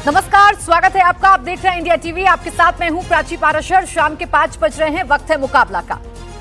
नमस्कार, स्वागत है आपका। आप देख रहे हैं इंडिया टीवी। आपके साथ मैं हूं प्राची पाराशर। शाम के 5 बज रहे हैं, वक्त है मुकाबला का।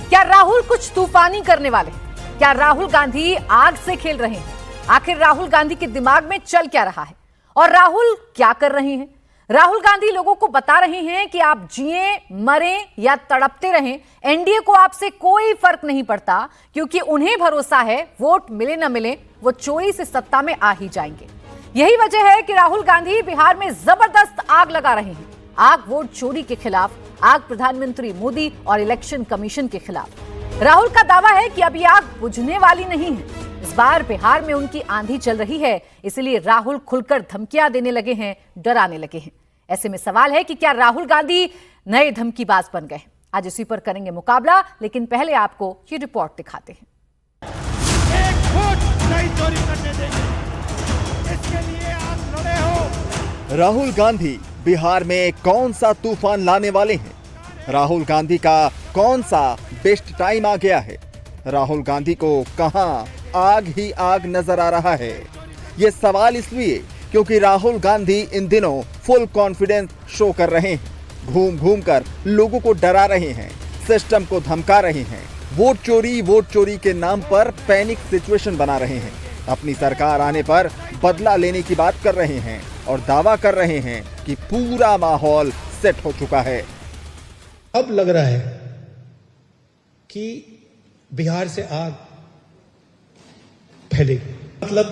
क्या राहुल कुछ तूफानी करने वाले? क्या राहुल गांधी आग से खेल रहे हैं? आखिर राहुल गांधी के दिमाग में चल क्या रहा है और राहुल क्या कर रहे हैं? राहुल गांधी लोगों को बता रहे हैं कि आप जिए, मरें या तड़पते रहें, एनडीए को आपसे कोई फर्क नहीं पड़ता, क्योंकि उन्हें भरोसा है वोट मिले न मिले वो चोरी से सत्ता में आ ही जाएंगे। यही वजह है कि राहुल गांधी बिहार में जबरदस्त आग लगा रहे हैं। आग वोट चोरी के खिलाफ, आग प्रधानमंत्री मोदी और इलेक्शन कमीशन के खिलाफ। राहुल का दावा है कि अब ये आग बुझने वाली नहीं है। इस बार बिहार में उनकी आंधी चल रही है, इसलिए राहुल खुलकर धमकियां देने लगे हैं, डराने लगे हैं। ऐसे में सवाल है कि क्या राहुल गांधी नए धमकीबाज बन गए? आज इसी पर करेंगे मुकाबला, लेकिन पहले आपको ये रिपोर्ट दिखाते हैं। एक फुट नहीं चोरी करने देंगे, इसके लिए आप लड़े हो। राहुल गांधी बिहार में कौन सा तूफान लाने वाले हैं? राहुल गांधी का कौन सा बेस्ट टाइम आ गया है? राहुल गांधी को कहां आग ही आग नजर आ रहा है? ये सवाल इसलिए क्योंकि राहुल गांधी इन दिनों फुल कॉन्फिडेंस शो कर रहे हैं। घूम घूम कर लोगों को डरा रहे हैं, सिस्टम को धमका रहे हैं, वोट चोरी के नाम पर पैनिक सिचुएशन बना रहे हैं। अपनी सरकार आने पर बदला लेने की बात कर रहे हैं और दावा कर रहे हैं कि पूरा माहौल सेट हो चुका है। अब लग रहा है कि बिहार से आग फैलेगी, मतलब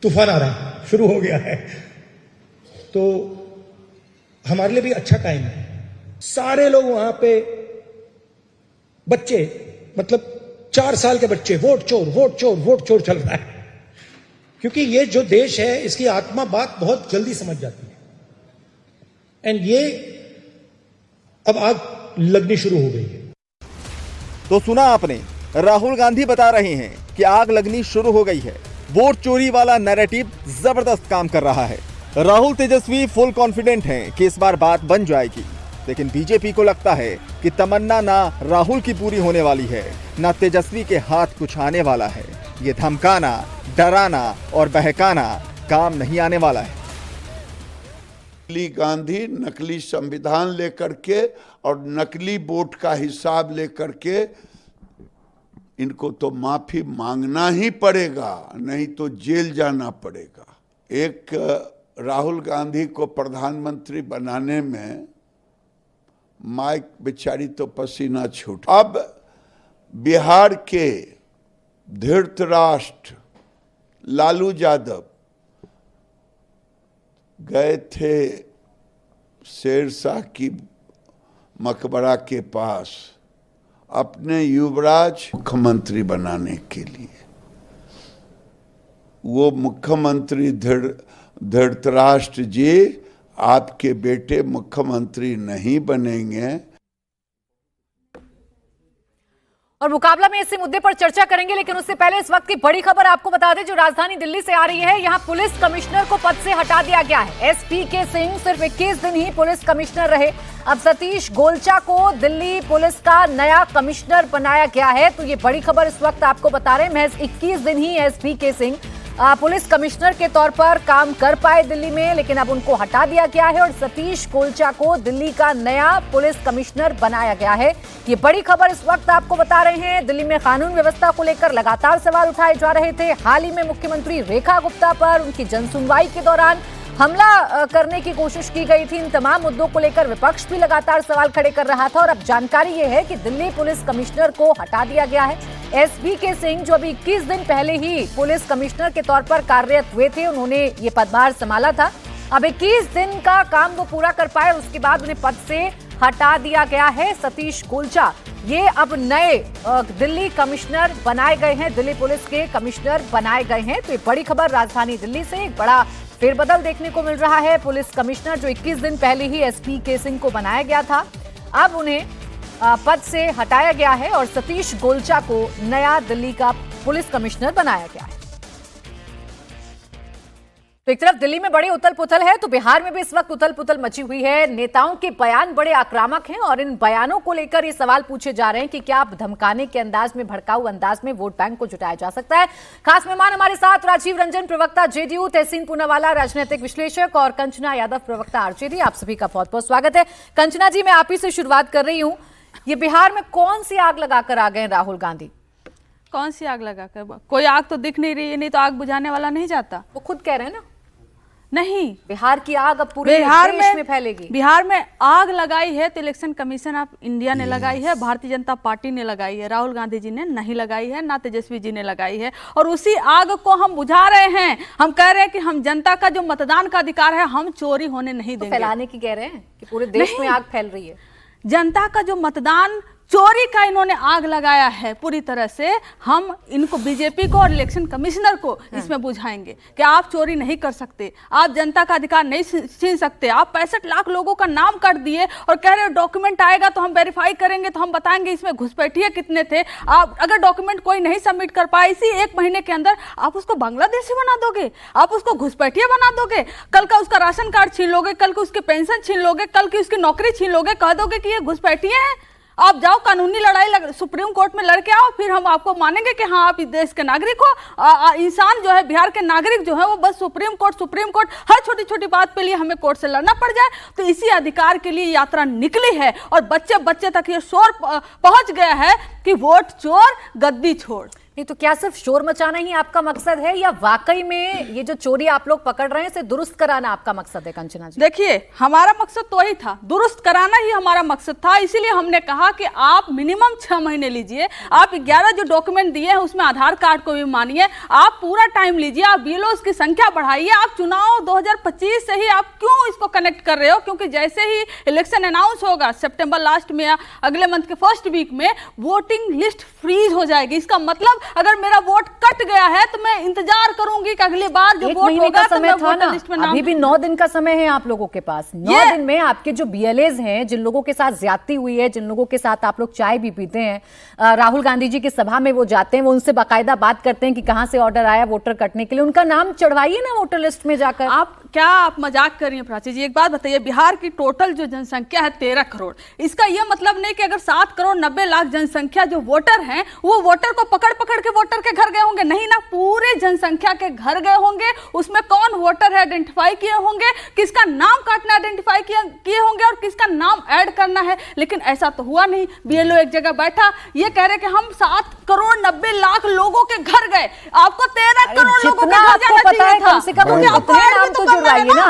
तूफान आ रहा है, शुरू हो गया है। तो हमारे लिए भी अच्छा टाइम है। सारे लोग वहां पे, बच्चे, मतलब 4 साल के बच्चे, वोट चोर चल रहा है, क्योंकि ये जो देश है इसकी आत्मा बात बहुत जल्दी समझ जाती है। एंड ये अब आग लगनी शुरू हो गई है। तो सुना आपने, राहुल गांधी बता रहे हैं कि आग लगनी शुरू हो गई है। वोट चोरी वाला नैरेटिव जबरदस्त काम कर रहा है। राहुल तेजस्वी फुल कॉन्फिडेंट हैं कि इस बार बात बन जाएगी, लेकिन बीजेपी को लगता है कि तमन्ना ना राहुल की पूरी होने वाली है, ना तेजस्वी के हाथ कुछ आने वाला है। ये धमकाना, डराना और बहकाना काम नहीं आने वाला है। नकली गांधी नकली संविधान लेकर के और नकली वोट का हिसाब लेकर के इनको तो माफी मांगना ही पड़ेगा, नहीं तो जेल जाना पड़ेगा। एक राहुल गांधी को प्रधानमंत्री बनाने में माइक बेचारी तो पसीना छूट। अब बिहार के धृतराष्ट्र लालू यादव गए थे शेरशाह की मकबरा के पास अपने युवराज मुख्यमंत्री बनाने के लिए। वो मुख्यमंत्री धृतराष्ट्र जी, आपके बेटे मुख्यमंत्री नहीं बनेंगे। और मुकाबला में इसी मुद्दे पर चर्चा करेंगे, लेकिन उससे पहले इस वक्त की बड़ी खबर आपको बता दें, जो राजधानी दिल्ली से आ रही है। यहां पुलिस कमिश्नर को पद से हटा दिया गया है। एसपी के सिंह सिर्फ 21 दिन ही पुलिस कमिश्नर रहे। अब सतीश गोलचा को दिल्ली पुलिस का नया कमिश्नर बनाया गया है। तो ये बड़ी खबर इस वक्त आपको बता रहे हैं। महज 21 दिन ही एसपी के सिंह पुलिस कमिश्नर के तौर पर काम कर पाए दिल्ली में, लेकिन अब उनको हटा दिया गया है और सतीश गोलचा को दिल्ली का नया पुलिस कमिश्नर बनाया गया है। ये बड़ी खबर इस वक्त आपको बता रहे हैं। दिल्ली में कानून व्यवस्था को लेकर लगातार सवाल उठाए जा रहे थे। हाल ही में मुख्यमंत्री रेखा गुप्ता पर उनकी जनसुनवाई के दौरान हमला करने की कोशिश की गई थी। इन तमाम मुद्दों को लेकर विपक्ष भी लगातार सवाल खड़े कर रहा था और अब जानकारी ये है कि दिल्ली पुलिस कमिश्नर को हटा दिया गया है। एसपी के सिंह, जो अभी 21 दिन पहले ही पुलिस कमिश्नर के तौर पर कार्यरत हुए थे, उन्होंने ये पदभार संभाला था। अब 21 दिन का काम वो पूरा कर पाए, उसके बाद उन्हें पद से हटा दिया गया है। सतीश गोलचा ये अब नए दिल्ली कमिश्नर बनाए गए हैं, दिल्ली पुलिस के कमिश्नर बनाए गए हैं। तो ये बड़ी खबर राजधानी दिल्ली से, एक बड़ा फेरबदल देखने को मिल रहा है। पुलिस कमिश्नर जो 21 दिन पहले ही एसपी के सिंह को बनाया गया था, अब उन्हें पद से हटाया गया है और सतीश गोलचा को नया दिल्ली का पुलिस कमिश्नर बनाया गया है। तो एक तरफ दिल्ली में बड़ी उथल पुथल है, तो बिहार में भी इस वक्त उथल पुथल मची हुई है। नेताओं के बयान बड़े आक्रामक हैं और इन बयानों को लेकर ये सवाल पूछे जा रहे हैं कि क्या धमकाने के अंदाज में, भड़काऊ अंदाज में वोट बैंक को जुटाया जा सकता है। खास मेहमान हमारे साथ राजीव रंजन, प्रवक्ता जेडीयू, तहसीन पूनावाला, राजनीतिक विश्लेषक, और कंचना यादव, प्रवक्ता आरजेडी। आप सभी का बहुत बहुत स्वागत है। कंचना जी, मैं आप ही से शुरुआत कर रही हूँ। ये बिहार में कौन सी आग लगाकर आ गए राहुल गांधी? कौन सी आग लगाकर? कोई आग तो दिख नहीं रही है, नहीं तो आग बुझाने वाला नहीं जाता। वो खुद कह रहे हैं ना, नहीं, बिहार की आग अब पूरे देश में फैलेगी। बिहार में आग लगाई है तो इलेक्शन कमीशन ऑफ इंडिया ने लगाई है, भारतीय जनता पार्टी ने लगाई है, राहुल गांधी जी ने नहीं लगाई है, ना तेजस्वी जी ने लगाई है। और उसी आग को हम बुझा रहे हैं। हम कह रहे हैं कि हम जनता का जो मतदान का अधिकार है हम चोरी होने नहीं देंगे। फैलाने की कह रहे हैं कि पूरे देश में आग फैल रही है। जनता का जो मतदान, चोरी का इन्होंने आग लगाया है पूरी तरह से। हम इनको, बीजेपी को और इलेक्शन कमिश्नर को इसमें बुझाएंगे कि आप चोरी नहीं कर सकते, आप जनता का अधिकार नहीं छीन सकते। आप 65 लाख लोगों का नाम काट दिए और कह रहे हो डॉक्यूमेंट आएगा तो हम वेरीफाई करेंगे, तो हम बताएंगे इसमें घुसपैठिए कितने थे। आप अगर डॉक्यूमेंट कोई नहीं सबमिट कर पाए इसी 1 महीने के अंदर, आप उसको बांग्लादेशी बना दोगे, आप उसको घुसपैठिए बना दोगे। कल का उसका राशन कार्ड छीन लोगे, कल की उसकी पेंशन छीन लोगे, कल की उसकी नौकरी छीन लोगे, कह दोगे कि ये घुसपैठिए हैं। आप जाओ कानूनी लड़ाई सुप्रीम कोर्ट में लड़के आओ, फिर हम आपको मानेंगे कि हाँ आप इस देश के नागरिक हो। इंसान जो है, बिहार के नागरिक जो है, वो बस सुप्रीम कोर्ट हर छोटी छोटी बात पे लिए हमें कोर्ट से लड़ना पड़ जाए। तो इसी अधिकार के लिए यात्रा निकली है और बच्चे बच्चे तक ये शोर पहुंच गया है कि वोट चोर गद्दी छोड़। नहीं तो क्या सिर्फ शोर मचाना ही आपका मकसद है, या वाकई में ये जो चोरी आप लोग पकड़ रहे हैं इसे दुरुस्त कराना आपका मकसद है? कंचना जी, देखिए, हमारा मकसद तो वही था, दुरुस्त कराना ही हमारा मकसद था। इसीलिए हमने कहा कि आप मिनिमम 6 महीने लीजिए। आप 11 जो डॉक्यूमेंट दिए हैं उसमें आधार कार्ड को भी मानिए, आप पूरा टाइम लीजिए, आप बीएलओ की संख्या बढ़ाइए। आप चुनाव 2025 से ही आप क्यों इसको कनेक्ट कर रहे हो? क्योंकि जैसे ही इलेक्शन अनाउंस होगा सितंबर लास्ट में या अगले मंथ के फर्स्ट वीक में, वोटिंग लिस्ट फ्रीज हो जाएगी। इसका मतलब अगर मेरा वोट कट गया है तो मैं इंतजार करूंगी कि अगली बार जो वोट होगा तो मैं वोटर लिस्ट में नाम। अभी भी 9 दिन का समय है आप लोगों के पास। 9 दिन में आपके जो बीएलएज हैं, जिन लोगों के साथ ज्यादती हुई है, जिन लोगों के साथ आप लोग चाय भी पीते हैं, राहुल गांधी जी की सभा में वो जाते हैं, वो उनसे बाकायदा बात करते हैं कि कहां से ऑर्डर आया वोटर कटने के लिए, उनका नाम चढ़वाइए ना वोटर लिस्ट में जाकर। आप मजाक कर रही हैं प्राची जी? एक बात बताइए, बिहार की टोटल जो जनसंख्या है 13 करोड़। इसका यह मतलब नहीं कि अगर 7 करोड़ 90 लाख जनसंख्या जो वोटर हैं वो वोटर को पकड़ पकड़ के वोटर के घर गए होंगे। नहीं ना, पूरे जनसंख्या के घर गए होंगे। उसमें कौन वोटर है आइडेंटिफाई किए होंगे, किसका नाम काटना आइडेंटिफाई किए होंगे और किसका नाम ऐड करना है। लेकिन ऐसा तो हुआ नहीं। बीएलओ एक जगह बैठा ये कह रहे कि हम 7 करोड़ 90 लाख लोगों के घर गए। आपको 13 करोड़ लोगों के घर जाना चाहिए था। कम से कम नाम तो जुड़वाइए ना।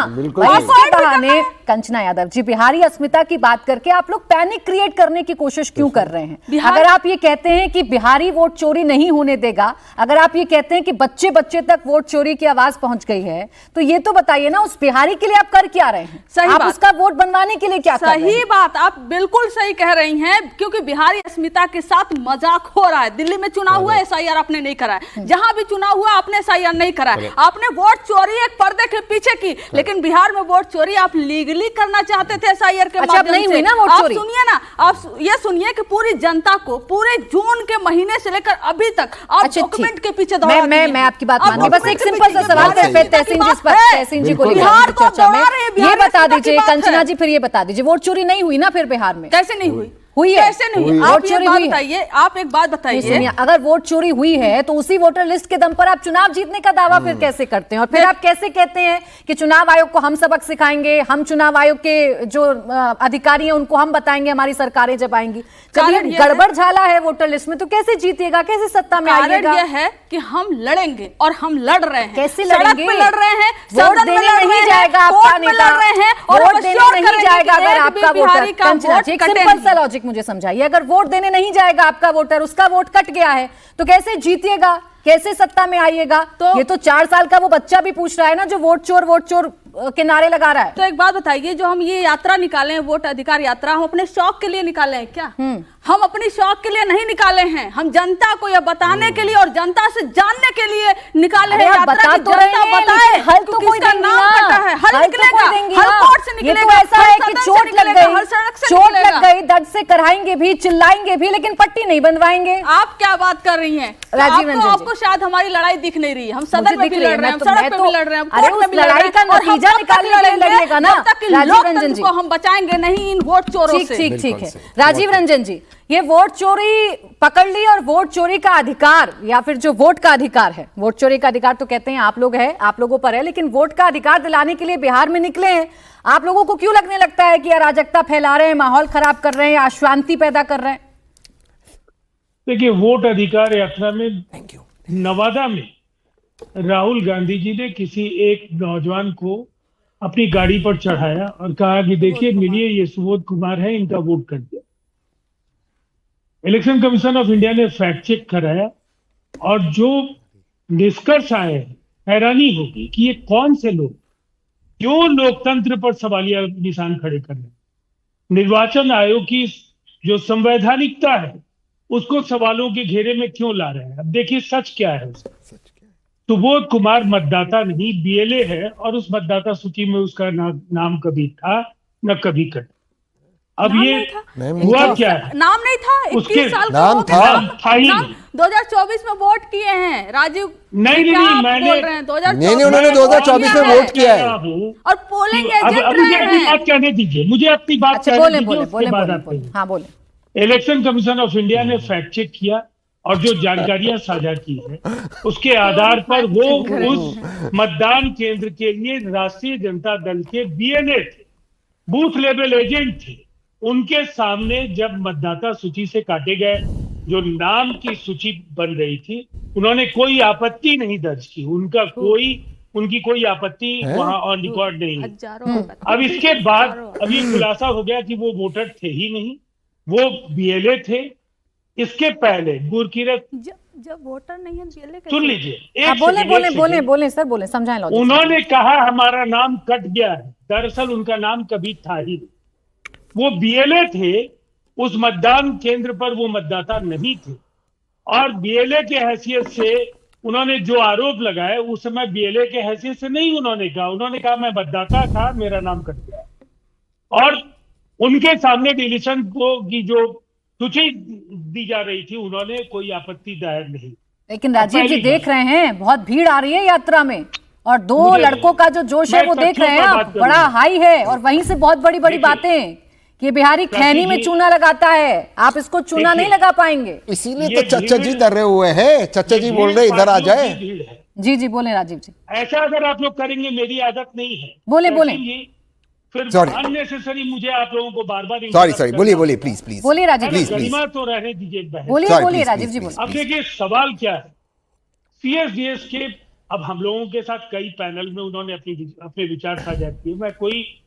इसके बहाने कंचना यादव जी, बिहारी अस्मिता की बात करके आप लोग पैनिक क्रिएट करने की कोशिश क्यों कर रहे हैं? अगर आप ये कहते हैं कि बिहारी वोट चोरी नहीं होने देगा, अगर आप ये कहते हैं कि बच्चे बच्चे तक वोट चोरी की आवाज पहुंच गई है, तो ये तो बताइए ना, उस बिहारी के लिए आप कर क्या रहे हैं? सही आप बात। उसका वोट बनवाने के लिए क्या कर रहे हैं? सही बात, आप बिल्कुल सही कह रही हैं। क्योंकि बिहारी अस्मिता के साथ मजाक हो रहा है। दिल्ली में चुनाव हुआ, एसआईआर आपने नहीं कराया। जहां भी चुनाव हुआ आपने एसआईआर नहीं कराया। आपने वोट चोरी एक पर्दे के पीछे की, लेकिन बिहार में वोट चोरी आप लीगली करना चाहते थे एसआईआर के माध्यम से। नहीं हुई ना वोट चोरी? आप सुनिए ना, आप ये सुनिए कि पूरी जनता को पूरे जून के महीने से लेकर अभी तक आप डॉक्यूमेंट के पीछे दौड़ा दिए। मैं आपकी बात मानती, बस एक सिंपल सा सवाल तहसीन जी को बिहार को चर्चा में ये बता की दीजिए, बात है। कंचना जी फिर ये बता दीजिए, वोट चोरी नहीं हुई ना फिर बिहार में? कैसे नहीं हुई? हुई है। कैसे नहीं? आप एक बात बताइए, आप एक बात बताइए, अगर वोट चोरी हुई है तो उसी वोटर लिस्ट के दम पर आप चुनाव जीतने का दावा फिर कैसे करते हैं? और फिर आप कैसे कहते हैं कि चुनाव आयोग को हम सबक सिखाएंगे, हम चुनाव आयोग के जो अधिकारी हैं उनको हम बताएंगे हमारी सरकारें जब आएंगी? जब ये गड़बड़ झाला है वोटर लिस्ट में तो कैसे जीतिएगा, कैसे सत्ता में आइएगा? यह है कि हम लड़ेंगे और हम लड़ रहे हैं। कैसे लड़ेंगे? लड़ रहे हैं, वोट देने नहीं जाएगा आपका नेता, वोट देने नहीं जाएगा अगर आपका वोटर। कंचना जी, एक सिंपल सा लॉजिक मुझे समझाइए, अगर वोट देने नहीं जाएगा आपका वोटर, उसका वोट कट गया है, तो कैसे जीतिएगा, कैसे सत्ता में आइएगा? तो ये तो 4 साल का वो बच्चा भी पूछ रहा है ना, जो वोट चोर के नारे लगा रहा है। तो एक बात बताइए, जो हम ये यात्रा निकाले हैं, वोट अधिकार यात्रा, हम अपने शौक के लिए निकाले हैं क्या? हम अपनी शौक के लिए नहीं निकाले हैं, हम जनता को यह बताने के लिए और जनता से जानने के लिए निकाले हैं यात्रा। बता की तो जनता रहे हैं, बताए हल तो कोई किसका देंगी नाम ना। कटा है, हल हल तो निकलेगा, कोई देंगी हल ना। कोर्ट से ये निकलेगा, तो ऐसा हल है कि सदन से चोट लग निकलेगा, गई, हल सड़क से चोट लग निकलेगा। गई, दर्द से कराएंगे भी, चिल्लाएंगे भी, लेकिन पट्टी नहीं बनवाएंगे। आप क्या बात कर रही हैं? राजीव रंजन जी। आपको शायद हमारी लड़ाई दिख नहीं रही है। हम मुझे सदन में दिख भी रही है, लड़ रहे हैं, मैं तो- सड़क मैं पे तो- भी लड़ रहे हैं, अरे कोर्ट में उस भी लड़ रहे लड़ाई हैं, का और हम नतीजा तब तक निकालने के लिए लड़ेंगे लड़िएगा ना, जब तक कि राजीव रंजन लोकतंत्र जी। को हम बचाएंगे नहीं इन वोट चोरों से। ठीक है राजीव रंजन जी, ये वोट चोरी पकड़ ली और वोट चोरी का अधिकार, या फिर जो वोट का अधिकार है, वोट चोरी का अधिकार तो कहते हैं आप लोग है, आप लोगों पर है, लेकिन वोट का अधिकार दिलाने के लिए बिहार में निकले हैं। आप लोगों को क्यों लगने लगता है कि अराजकता फैला रहे हैं, माहौल खराब कर रहे हैं, अशांति पैदा कर रहे हैं? देखिए, वोट अधिकार यात्रा में नवादा में राहुल गांधी जी ने किसी एक नौजवान को अपनी गाड़ी पर चढ़ाया और कहा कि देखिए मिलिए, ये सुबोध कुमार है, इनका वोट कर दिया। इलेक्शन कमीशन ऑफ इंडिया ने फैक्ट चेक कराया और जो निष्कर्ष आए, हैरानी होगी कि ये कौन से लोग क्यों लोकतंत्र पर सवालिया निशान खड़े कर रहे हैं। निर्वाचन आयोग की जो संवैधानिकता है उसको सवालों के घेरे में क्यों ला रहे हैं। अब देखिए सच क्या है। सुबोध कुमार मतदाता नहीं, बीएलए है, और उस मतदाता सूची में उसका नाम कभी था न कभी कटा। अब नाम ये नहीं हुआ क्या है, नाम नहीं था, 21 साल का नाम हो था। गया, नाम था ही नाम नहीं। 2024 में वोट किए हैं राजीव। नहीं, क्या नहीं, आप मैंने- बोल रहे हैं? 2024 नहीं, उन्होंने 2024 में वोट किया है। और पोलिंग अब एजेंट मुझे रहे अपनी हैं। बात कहने दीजिए, मुझे अपनी बात अच्छा कहने बोले दीजिए, बोले उसके बोले बाद बोले आप बोले कहिए। हाँ बोले। इलेक्शन कमीशन ऑफ इंडिया ने फैक्ट चेक किया और जो जानकारियां साझा की है उसके आधार पर वो उस मतदान केंद्र के लिए राष्ट्रीय जनता दल के बीएलए थे, बूथ लेवल एजेंट थे। उनके सामने जब मतदाता सूची से काटे गए, जो नाम की सूची बन रही थी, उन्होंने कोई आपत्ति नहीं दर्ज की। उनकी कोई आपत्ति वहां ऑन रिकॉर्ड नहीं है। हजारों अब इसके बाद अब ये खुलासा हो गया कि वो वोटर थे ही नहीं, वो बीएलए थे। इसके पहले गुरकीरत, जब वोटर नहीं है बीएलए सुन लीजिए, हाँ, एक बोले सेकंड, बोले एक बोले सेकंड। बोले सर बोले, समझाएं लॉजिक। उन्होंने कहा हमारा नाम कट गया है, दरअसल उनका नाम कभी था ही नहीं। वो बीएलए थे, उस मतदान केंद्र पर वो मतदाता नहीं थे, और बीएलए के हैसियत से उन्होंने जो आरोप लगाए उस समय बीएलए के हैसियत से नहीं उन्होंने कहा मैं मतदाता था, मेरा नाम कट गया। और उनके सामने डिलीशन की जो सूची दी जा रही थी, उन्होंने कोई आपत्ति दायर नहीं। लेकिन राजीव जी पहली देख रहे हैं बहुत भीड़ आ रही है यात्रा में, और दो मुझे- लड़कों का जो जोश है मैं वो देख तथ्यों रहे हैं पर आप, बात बड़ा करूंगा। हाई है, और वहीं से बहुत बड़ी बड़ी देखिए, बातें कि ये बिहारी चाची खैनी में जी- चूना लगाता है, आप इसको चूना नहीं देखिए, लगा पाएंगे। इसीलिए ये तो चच्चा जी भीड़- डरे हुए हैं। चच्चा जी बोल रहे इधर आ जाए। भीड़ है। जी जी बोले राजीव जी, ऐसा अगर आप लोग करेंगे, मेरी आदत नहीं है। बोले, बोले। लेकिन ये फिर Sorry. अननेसेसरी मुझे आप लोगों को बार बार सॉरी बोलिए प्लीज बोलिए राजीव जी, Please, please. गरिमा तो रहने दीजिए बहन। बोलिए Sorry, बोलिए please, Rajiv please, ji please. बोलिए। अब देखिए सवाल क्या है। सीएसडीएस के अब हम लोगों के साथ कई पैनल में उन्होंने अपने विचार साझा किए। मैं कोई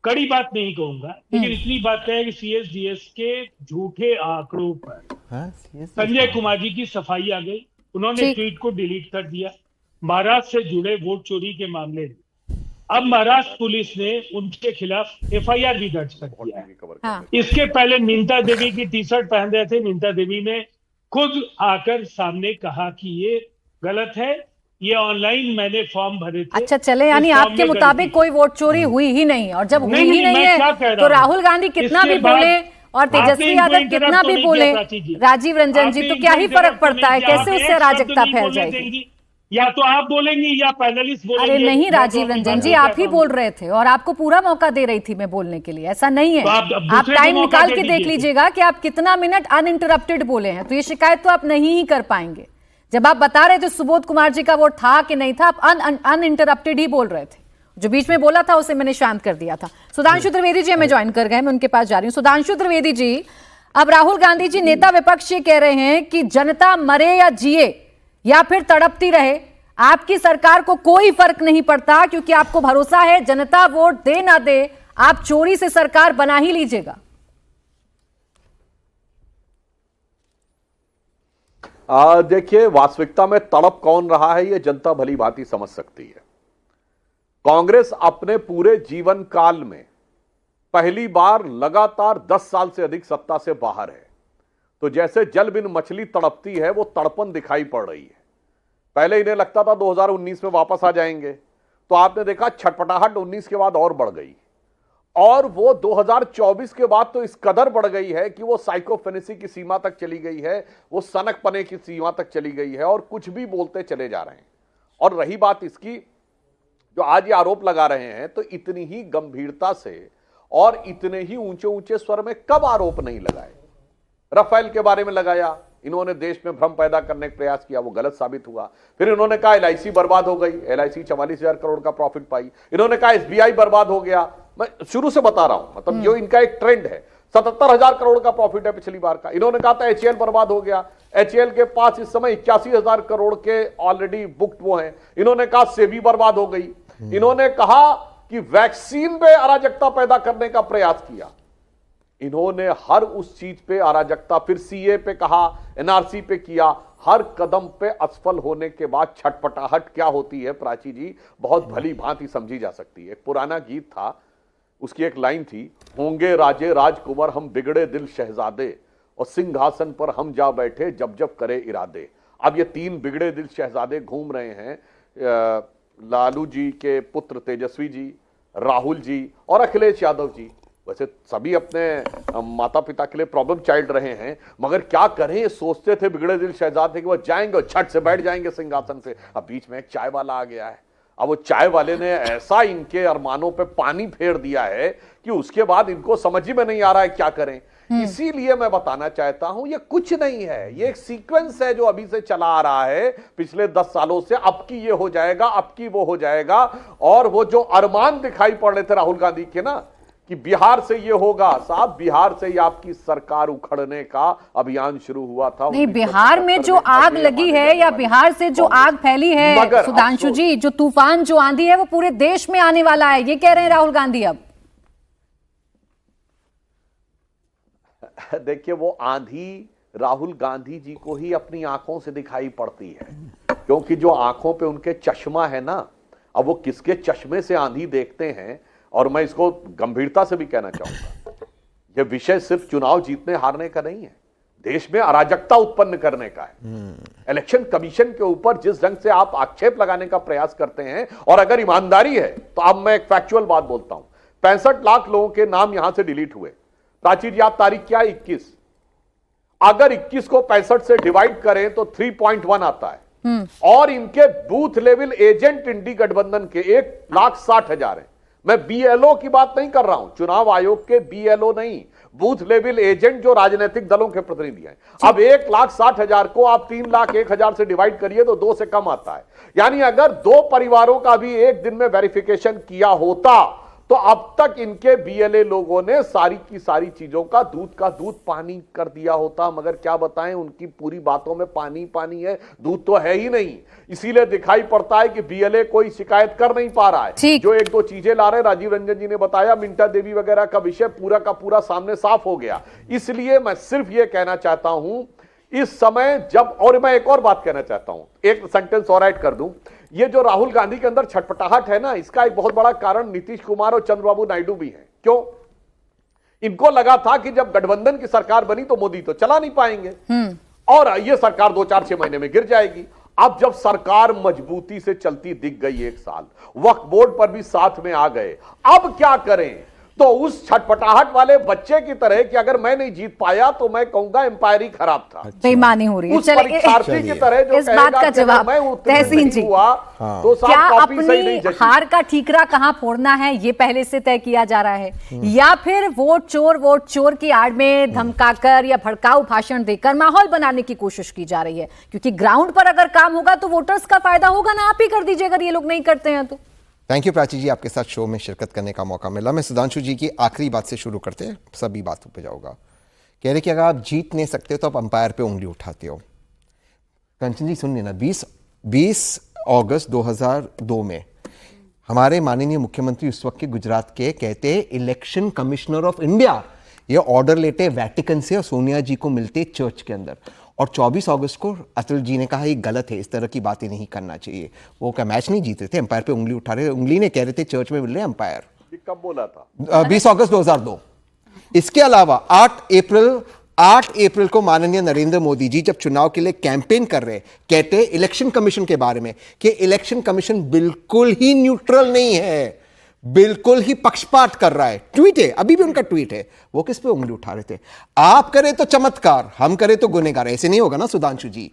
कड़ी बात नहीं कहूंगा, लेकिन इतनी बात है कि सीएसडीएस के झूठे आंकड़ों पर संजय कुमार जी की सफाई आ गई। उन्होंने ठीक। ट्वीट को डिलीट कर दिया। महाराष्ट्र से जुड़े वोट चोरी के मामले में अब महाराष्ट्र पुलिस ने उनके खिलाफ एफआईआर भी दर्ज कर दिया है। हाँ, इसके पहले नीता देवी की टी शर्ट पहन रहे थे, नीता देवी ने खुद आकर सामने कहा कि ये गलत है, ये ऑनलाइन मैंने फॉर्म भरे थे। अच्छा चले, यानी इस फॉर्म आपके में मुताबिक गलती- कोई वोट चोरी हुई ही नहीं, और जब हुई नहीं, ही नहीं, नहीं मैं क्या कह है रहा तो हूं? राहुल गांधी कितना इसके भी बाद बोले और आपने तेजस्वी इनको यादव इंटरप्ट कितना तो भी नहीं बोले, किया, प्राची जी। राजीव रंजन जी, आपने तो क्या ही इनको फर्क इंटरप्ट पड़ता है, नहीं किया। कैसे आप उससे एक शब्द अराजकता नहीं फैल बोलने जाएगी। देंगी। या तो आप बोलेंगी या पैनलिस्ट बोलेंगे। अरे नहीं मैं तो राजीव अपनी रंजन बात जी, को आप ही कहता बोल हूं। रहे थे और आपको पूरा मौका दे रही थी मैं बोलने के लिए, ऐसा नहीं है। तो आप आप दूसरे को टाइम मौका निकाल दे के देख दीजिए। लीजिएगा कि आप कितना मिनट अनइंटरप्टेड बोले हैं, तो ये शिकायत तो आप नहीं ही कर पाएंगे। जब आप बता रहे थे सुबोध कुमार जी का वोट था कि नहीं था, आप अनइंटरप्टेड ही बोल रहे थे। जो बीच में बोला था उसे मैंने शांत कर दिया था। सुधांशु त्रिवेदी जी हमें ज्वाइन कर गए, मैं उनके पास जा रही हूँ। सुधांशु त्रिवेदी जी, अब राहुल गांधी जी नेता विपक्ष ये कह रहे हैं कि जनता मरे या जिए या फिर तड़पती रहे, आपकी सरकार को कोई फर्क नहीं पड़ता, क्योंकि आपको भरोसा है जनता वोट दे ना दे, आप चोरी से सरकार बना ही लीजिएगा। देखिए, वास्तविकता में तड़प कौन रहा है ये जनता भली भांति समझ सकती है। कांग्रेस अपने पूरे जीवन काल में पहली बार लगातार 10 साल से अधिक सत्ता से बाहर है, तो जैसे जल बिन मछली तड़पती है वो तड़पन दिखाई पड़ रही है। पहले इन्हें लगता था 2019 में वापस आ जाएंगे, तो आपने देखा छटपटाहट 19 के बाद और बढ़ गई, और वो 2024 के बाद तो इस कदर बढ़ गई है कि वो साइकोफेनेसी की सीमा तक चली गई है, वो सनकपने की सीमा तक चली गई है, और कुछ भी बोलते चले जा रहे हैं। और रही बात इसकी, जो आज ये आरोप लगा रहे हैं, तो इतनी ही गंभीरता से और इतने ही ऊंचे ऊंचे स्वर में कब आरोप नहीं लगाए। राफेल के बारे में लगाया, इन्होंने देश में भ्रम पैदा करने का प्रयास किया, वो गलत साबित हुआ। फिर इन्होंने कहा LIC बर्बाद हो गई, LIC 44,000 करोड़ का प्रॉफिट पाई। इन्होंने कहा SBI बर्बाद हो गया। मैं शुरू से बता रहा हूं, मतलब जो इनका एक ट्रेंड है, 77,000 करोड़ का प्रॉफिट है पिछली बार का। इन्होंने कहा था HAL बर्बाद हो गया, HAL के पास इस समय 81,000 करोड़ के ऑलरेडी बुक्ड वो हैं। इन्होंने कहा सेबी बर्बाद हो गई। इन्होंने कहा कि वैक्सीन पे अराजकता पैदा करने का प्रयास किया। इन्होंने हर उस चीज पे अराजकता, फिर CA पे कहा, NRC पे किया, हर कदम पे असफल होने के बाद छटपटाहट क्या होती है प्राची जी, बहुत भली भांति समझी जा सकती है। एक पुराना गीत था, उसकी एक लाइन थी, होंगे राजे राजकुमार हम बिगड़े दिल शहजादे, और सिंहासन पर हम जा बैठे जब जब करे इरादे। अब ये 3 बिगड़े दिल शहजादे घूम रहे हैं, लालू जी के पुत्र तेजस्वी जी, राहुल जी और अखिलेश यादव जी। वैसे सभी अपने माता पिता के लिए प्रॉब्लम चाइल्ड रहे हैं, मगर क्या करें, ये सोचते थे बिगड़े दिल शहजादे कि वो जाएंगे और झट से बैठ जाएंगे सिंहासन पे। अब बीच में एक चाय वाला आ गया है, अब वो चाय वाले ने ऐसा इनके अरमानों पे पानी फेर दिया है कि उसके बाद इनको समझ ही में नहीं आ रहा है क्या करें। इसीलिए मैं बताना चाहता हूं, ये कुछ नहीं है, ये एक सीक्वेंस है जो अभी से चला आ रहा है पिछले 10 सालों से। अब की ये हो जाएगा, अब की वो हो जाएगा। और वो जो अरमान दिखाई पड़ रहे थे राहुल गांधी के ना, कि बिहार से ये होगा, साहब बिहार से ही आपकी सरकार उखड़ने का अभियान शुरू हुआ था। नहीं, बिहार में जो आग लगी है या बिहार से जो आग फैली है सुधांशु जी, जो तूफान, जो आंधी है, वो पूरे देश में आने वाला है, ये कह रहे हैं राहुल गांधी। अब देखिए, वो आंधी राहुल गांधी जी को ही अपनी आंखों से दिखाई पड़ती है, क्योंकि जो आंखों पे उनके चश्मा है ना, अब वो किसके चश्मे से आंधी देखते हैं। और मैं इसको गंभीरता से भी कहना चाहूंगा, यह विषय सिर्फ चुनाव जीतने हारने का नहीं है, देश में अराजकता उत्पन्न करने का है। इलेक्शन कमीशन के ऊपर जिस ढंग से आप आक्षेप लगाने का प्रयास करते हैं, और अगर ईमानदारी है तो अब मैं एक फैक्चुअल बात बोलता हूं, 65 लाख लोगों के नाम यहां से डिलीट हुए। प्राची जी, आप तारीख क्या है? 21। अगर 21 को 65 से डिवाइड करें तो 3.1 आता है, और इनके बूथ लेवल एजेंट इंडी गठबंधन के 1,60,000 हैं। मैं BLO की बात नहीं कर रहा हूं, चुनाव आयोग के BLO नहीं, बूथ लेवल एजेंट जो राजनीतिक दलों के प्रतिनिधि हैं। अब 1,60,000 को आप 3,01,000 से डिवाइड करिए तो 2 से कम आता है। यानी अगर 2 परिवारों का भी एक दिन में वेरिफिकेशन किया होता तो अब तक इनके BLA लोगों ने सारी की सारी चीजों का दूध पानी कर दिया होता। मगर क्या बताएं, उनकी पूरी बातों में पानी पानी है, दूध तो है ही नहीं। इसीलिए दिखाई पड़ता है कि BLA कोई शिकायत कर नहीं पा रहा है। जो 1-2 चीजें ला रहे, राजीव रंजन जी ने बताया, मिंटा देवी वगैरह का विषय पूरा का पूरा सामने साफ हो गया। इसलिए मैं सिर्फ यह कहना चाहता हूं, इस समय जब, और मैं एक और बात कहना चाहता हूं, एक सेंटेंस और ऐड कर दूं, ये जो राहुल गांधी के अंदर छटपटाहट है ना, इसका एक बहुत बड़ा कारण नीतीश कुमार और चंद्रबाबू नायडू भी है। क्यों? इनको लगा था कि जब गठबंधन की सरकार बनी तो मोदी तो चला नहीं पाएंगे, और ये सरकार 2-4-6 महीने में गिर जाएगी। अब जब सरकार मजबूती से चलती दिख गई, 1 साल वक्फ बोर्ड पर भी साथ में आ गए, अब क्या करें? तो उस छटपटाहट वाले बच्चे की तरह कि अगर मैं नहीं जीत पाया तो मैं कहूंगा एम्पायर ही खराब था, बेईमानी हो रही है। उस परीक्षार्थी की तरह जो इस बात का जवाब तहसीन जी, तो क्या अपनी हार का ठीकरा कहां फोड़ना है ये पहले से तय किया जा रहा है, या फिर वोट चोर की आड़ में धमकाकर या भड़काऊ भाषण देकर माहौल बनाने की कोशिश की जा रही है? क्योंकि ग्राउंड पर अगर काम होगा तो वोटर्स का फायदा होगा ना, आप ही कर दीजिए अगर ये लोग नहीं करते हैं तो। थैंक यू प्राची जी, आपके साथ शो में शिरकत करने का मौका मिला। मैं सुधांशु जी की आखिरी बात से शुरू करते हैं, सभी बातों पे जाऊंगा। कह रहे कि अगर आप जीत नहीं सकते तो आप अंपायर पे उंगली उठाते हो। कंचन जी सुनिए ना, 20 अगस्त 2002 में हमारे माननीय मुख्यमंत्री उस वक्त के गुजरात के कहते इलेक्शन कमिश्नर ऑफ इंडिया ये ऑर्डर लेते वैटिकन से और सोनिया जी को मिलते चर्च के अंदर, और 24 अगस्त को अटल जी ने कहा ये गलत है, इस तरह की बातें नहीं करना चाहिए। वो क्या मैच नहीं जीत रहे थे, अंपायर पे उंगली उठा रहे, उंगली नहीं कह रहे थे चर्च में मिल रहे अंपायर। कब बोला था? 20 अगस्त 2002। इसके अलावा 8 अप्रैल को माननीय नरेंद्र मोदी जी जब चुनाव के लिए कैंपेन कर रहे, कहते इलेक्शन कमीशन के बारे में कि इलेक्शन कमीशन बिल्कुल ही न्यूट्रल नहीं है, बिल्कुल ही पक्षपात कर रहा है। ट्वीट है, अभी भी उनका ट्वीट है। वो किस पे उंगली उठा रहे थे? आप करें तो चमत्कार, हम करें तो गुनहगार। ऐसे नहीं होगा ना सुधांशु जी।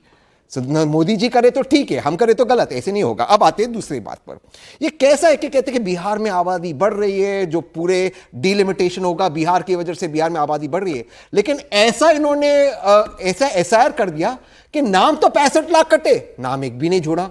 मोदी जी करे तो ठीक है, हम करें तो गलत, ऐसे नहीं होगा। अब आते हैं दूसरी बात पर। ये कैसा है कि कहते हैं कि बिहार में आबादी बढ़ रही है, जो पूरे डिलिमिटेशन होगा बिहार की वजह से बिहार में आबादी बढ़ रही है, लेकिन ऐसा इन्होंने ऐसा एसआईआर कर दिया कि नाम तो 65 लाख कटे, नाम एक भी नहीं जोड़ा।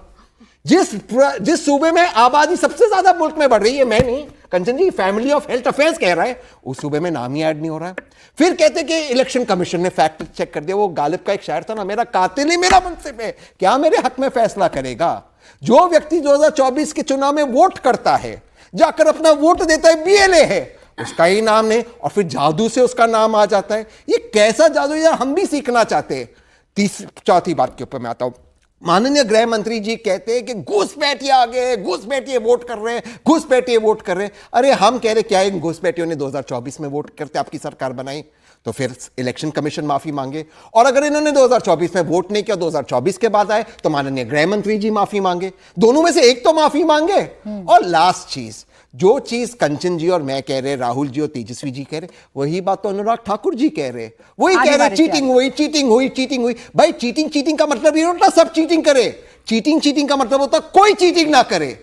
जिस सूबे में आबादी सबसे ज्यादा मुल्क में बढ़ रही है, मैं नहीं, कंचन जी फैमिली ऑफ हेल्थ अफेयर्स कह रहा है, उस सूबे में नाम ही ऐड नहीं हो रहा है। फिर कहते कि इलेक्शन कमीशन ने फैक्ट चेक कर दिया। वो गालिब का एक शायर था ना, मेरा कातिल ही मेरा मुंसिफ है, क्या मेरे हक में फैसला करेगा? जो व्यक्ति 2024 के चुनाव में वोट करता है, जाकर अपना वोट देता है, बीएलए है, उसका ही नाम नहीं, और फिर जादू से उसका नाम आ जाता है। ये कैसा जादू यार, हम भी सीखना चाहते हैं। चौथी बात के ऊपर मैं आता हूं। माननीय गृह मंत्री जी कहते हैं कि घुसपैठिए आ गए, घुसपैठिए वोट कर रहे हैं, घुसपैठिए वोट कर रहे हैं। अरे हम कह रहे क्या इन घुसपैठियों ने 2024 में वोट करते आपकी सरकार बनाई? तो फिर इलेक्शन कमीशन माफी मांगे, और अगर इन्होंने 2024 में वोट नहीं किया, 2024 के बाद आए, तो माननीय गृह मंत्री जी माफी मांगे। दोनों में से एक तो माफी मांगे। और लास्ट चीज, जो चीज कंचन जी और मैं कह रहे, राहुल जी और तेजस्वी जी कह रहे, वही बात तो अनुराग ठाकुर जी कह रहे। वही कह रहे चीटिंग हुई, चीटिंग हुई, चीटिंग हुई। भाई चीटिंग का मतलब ये होता सब चीटिंग करे। चीटिंग का मतलब होता कोई चीटिंग ना करे।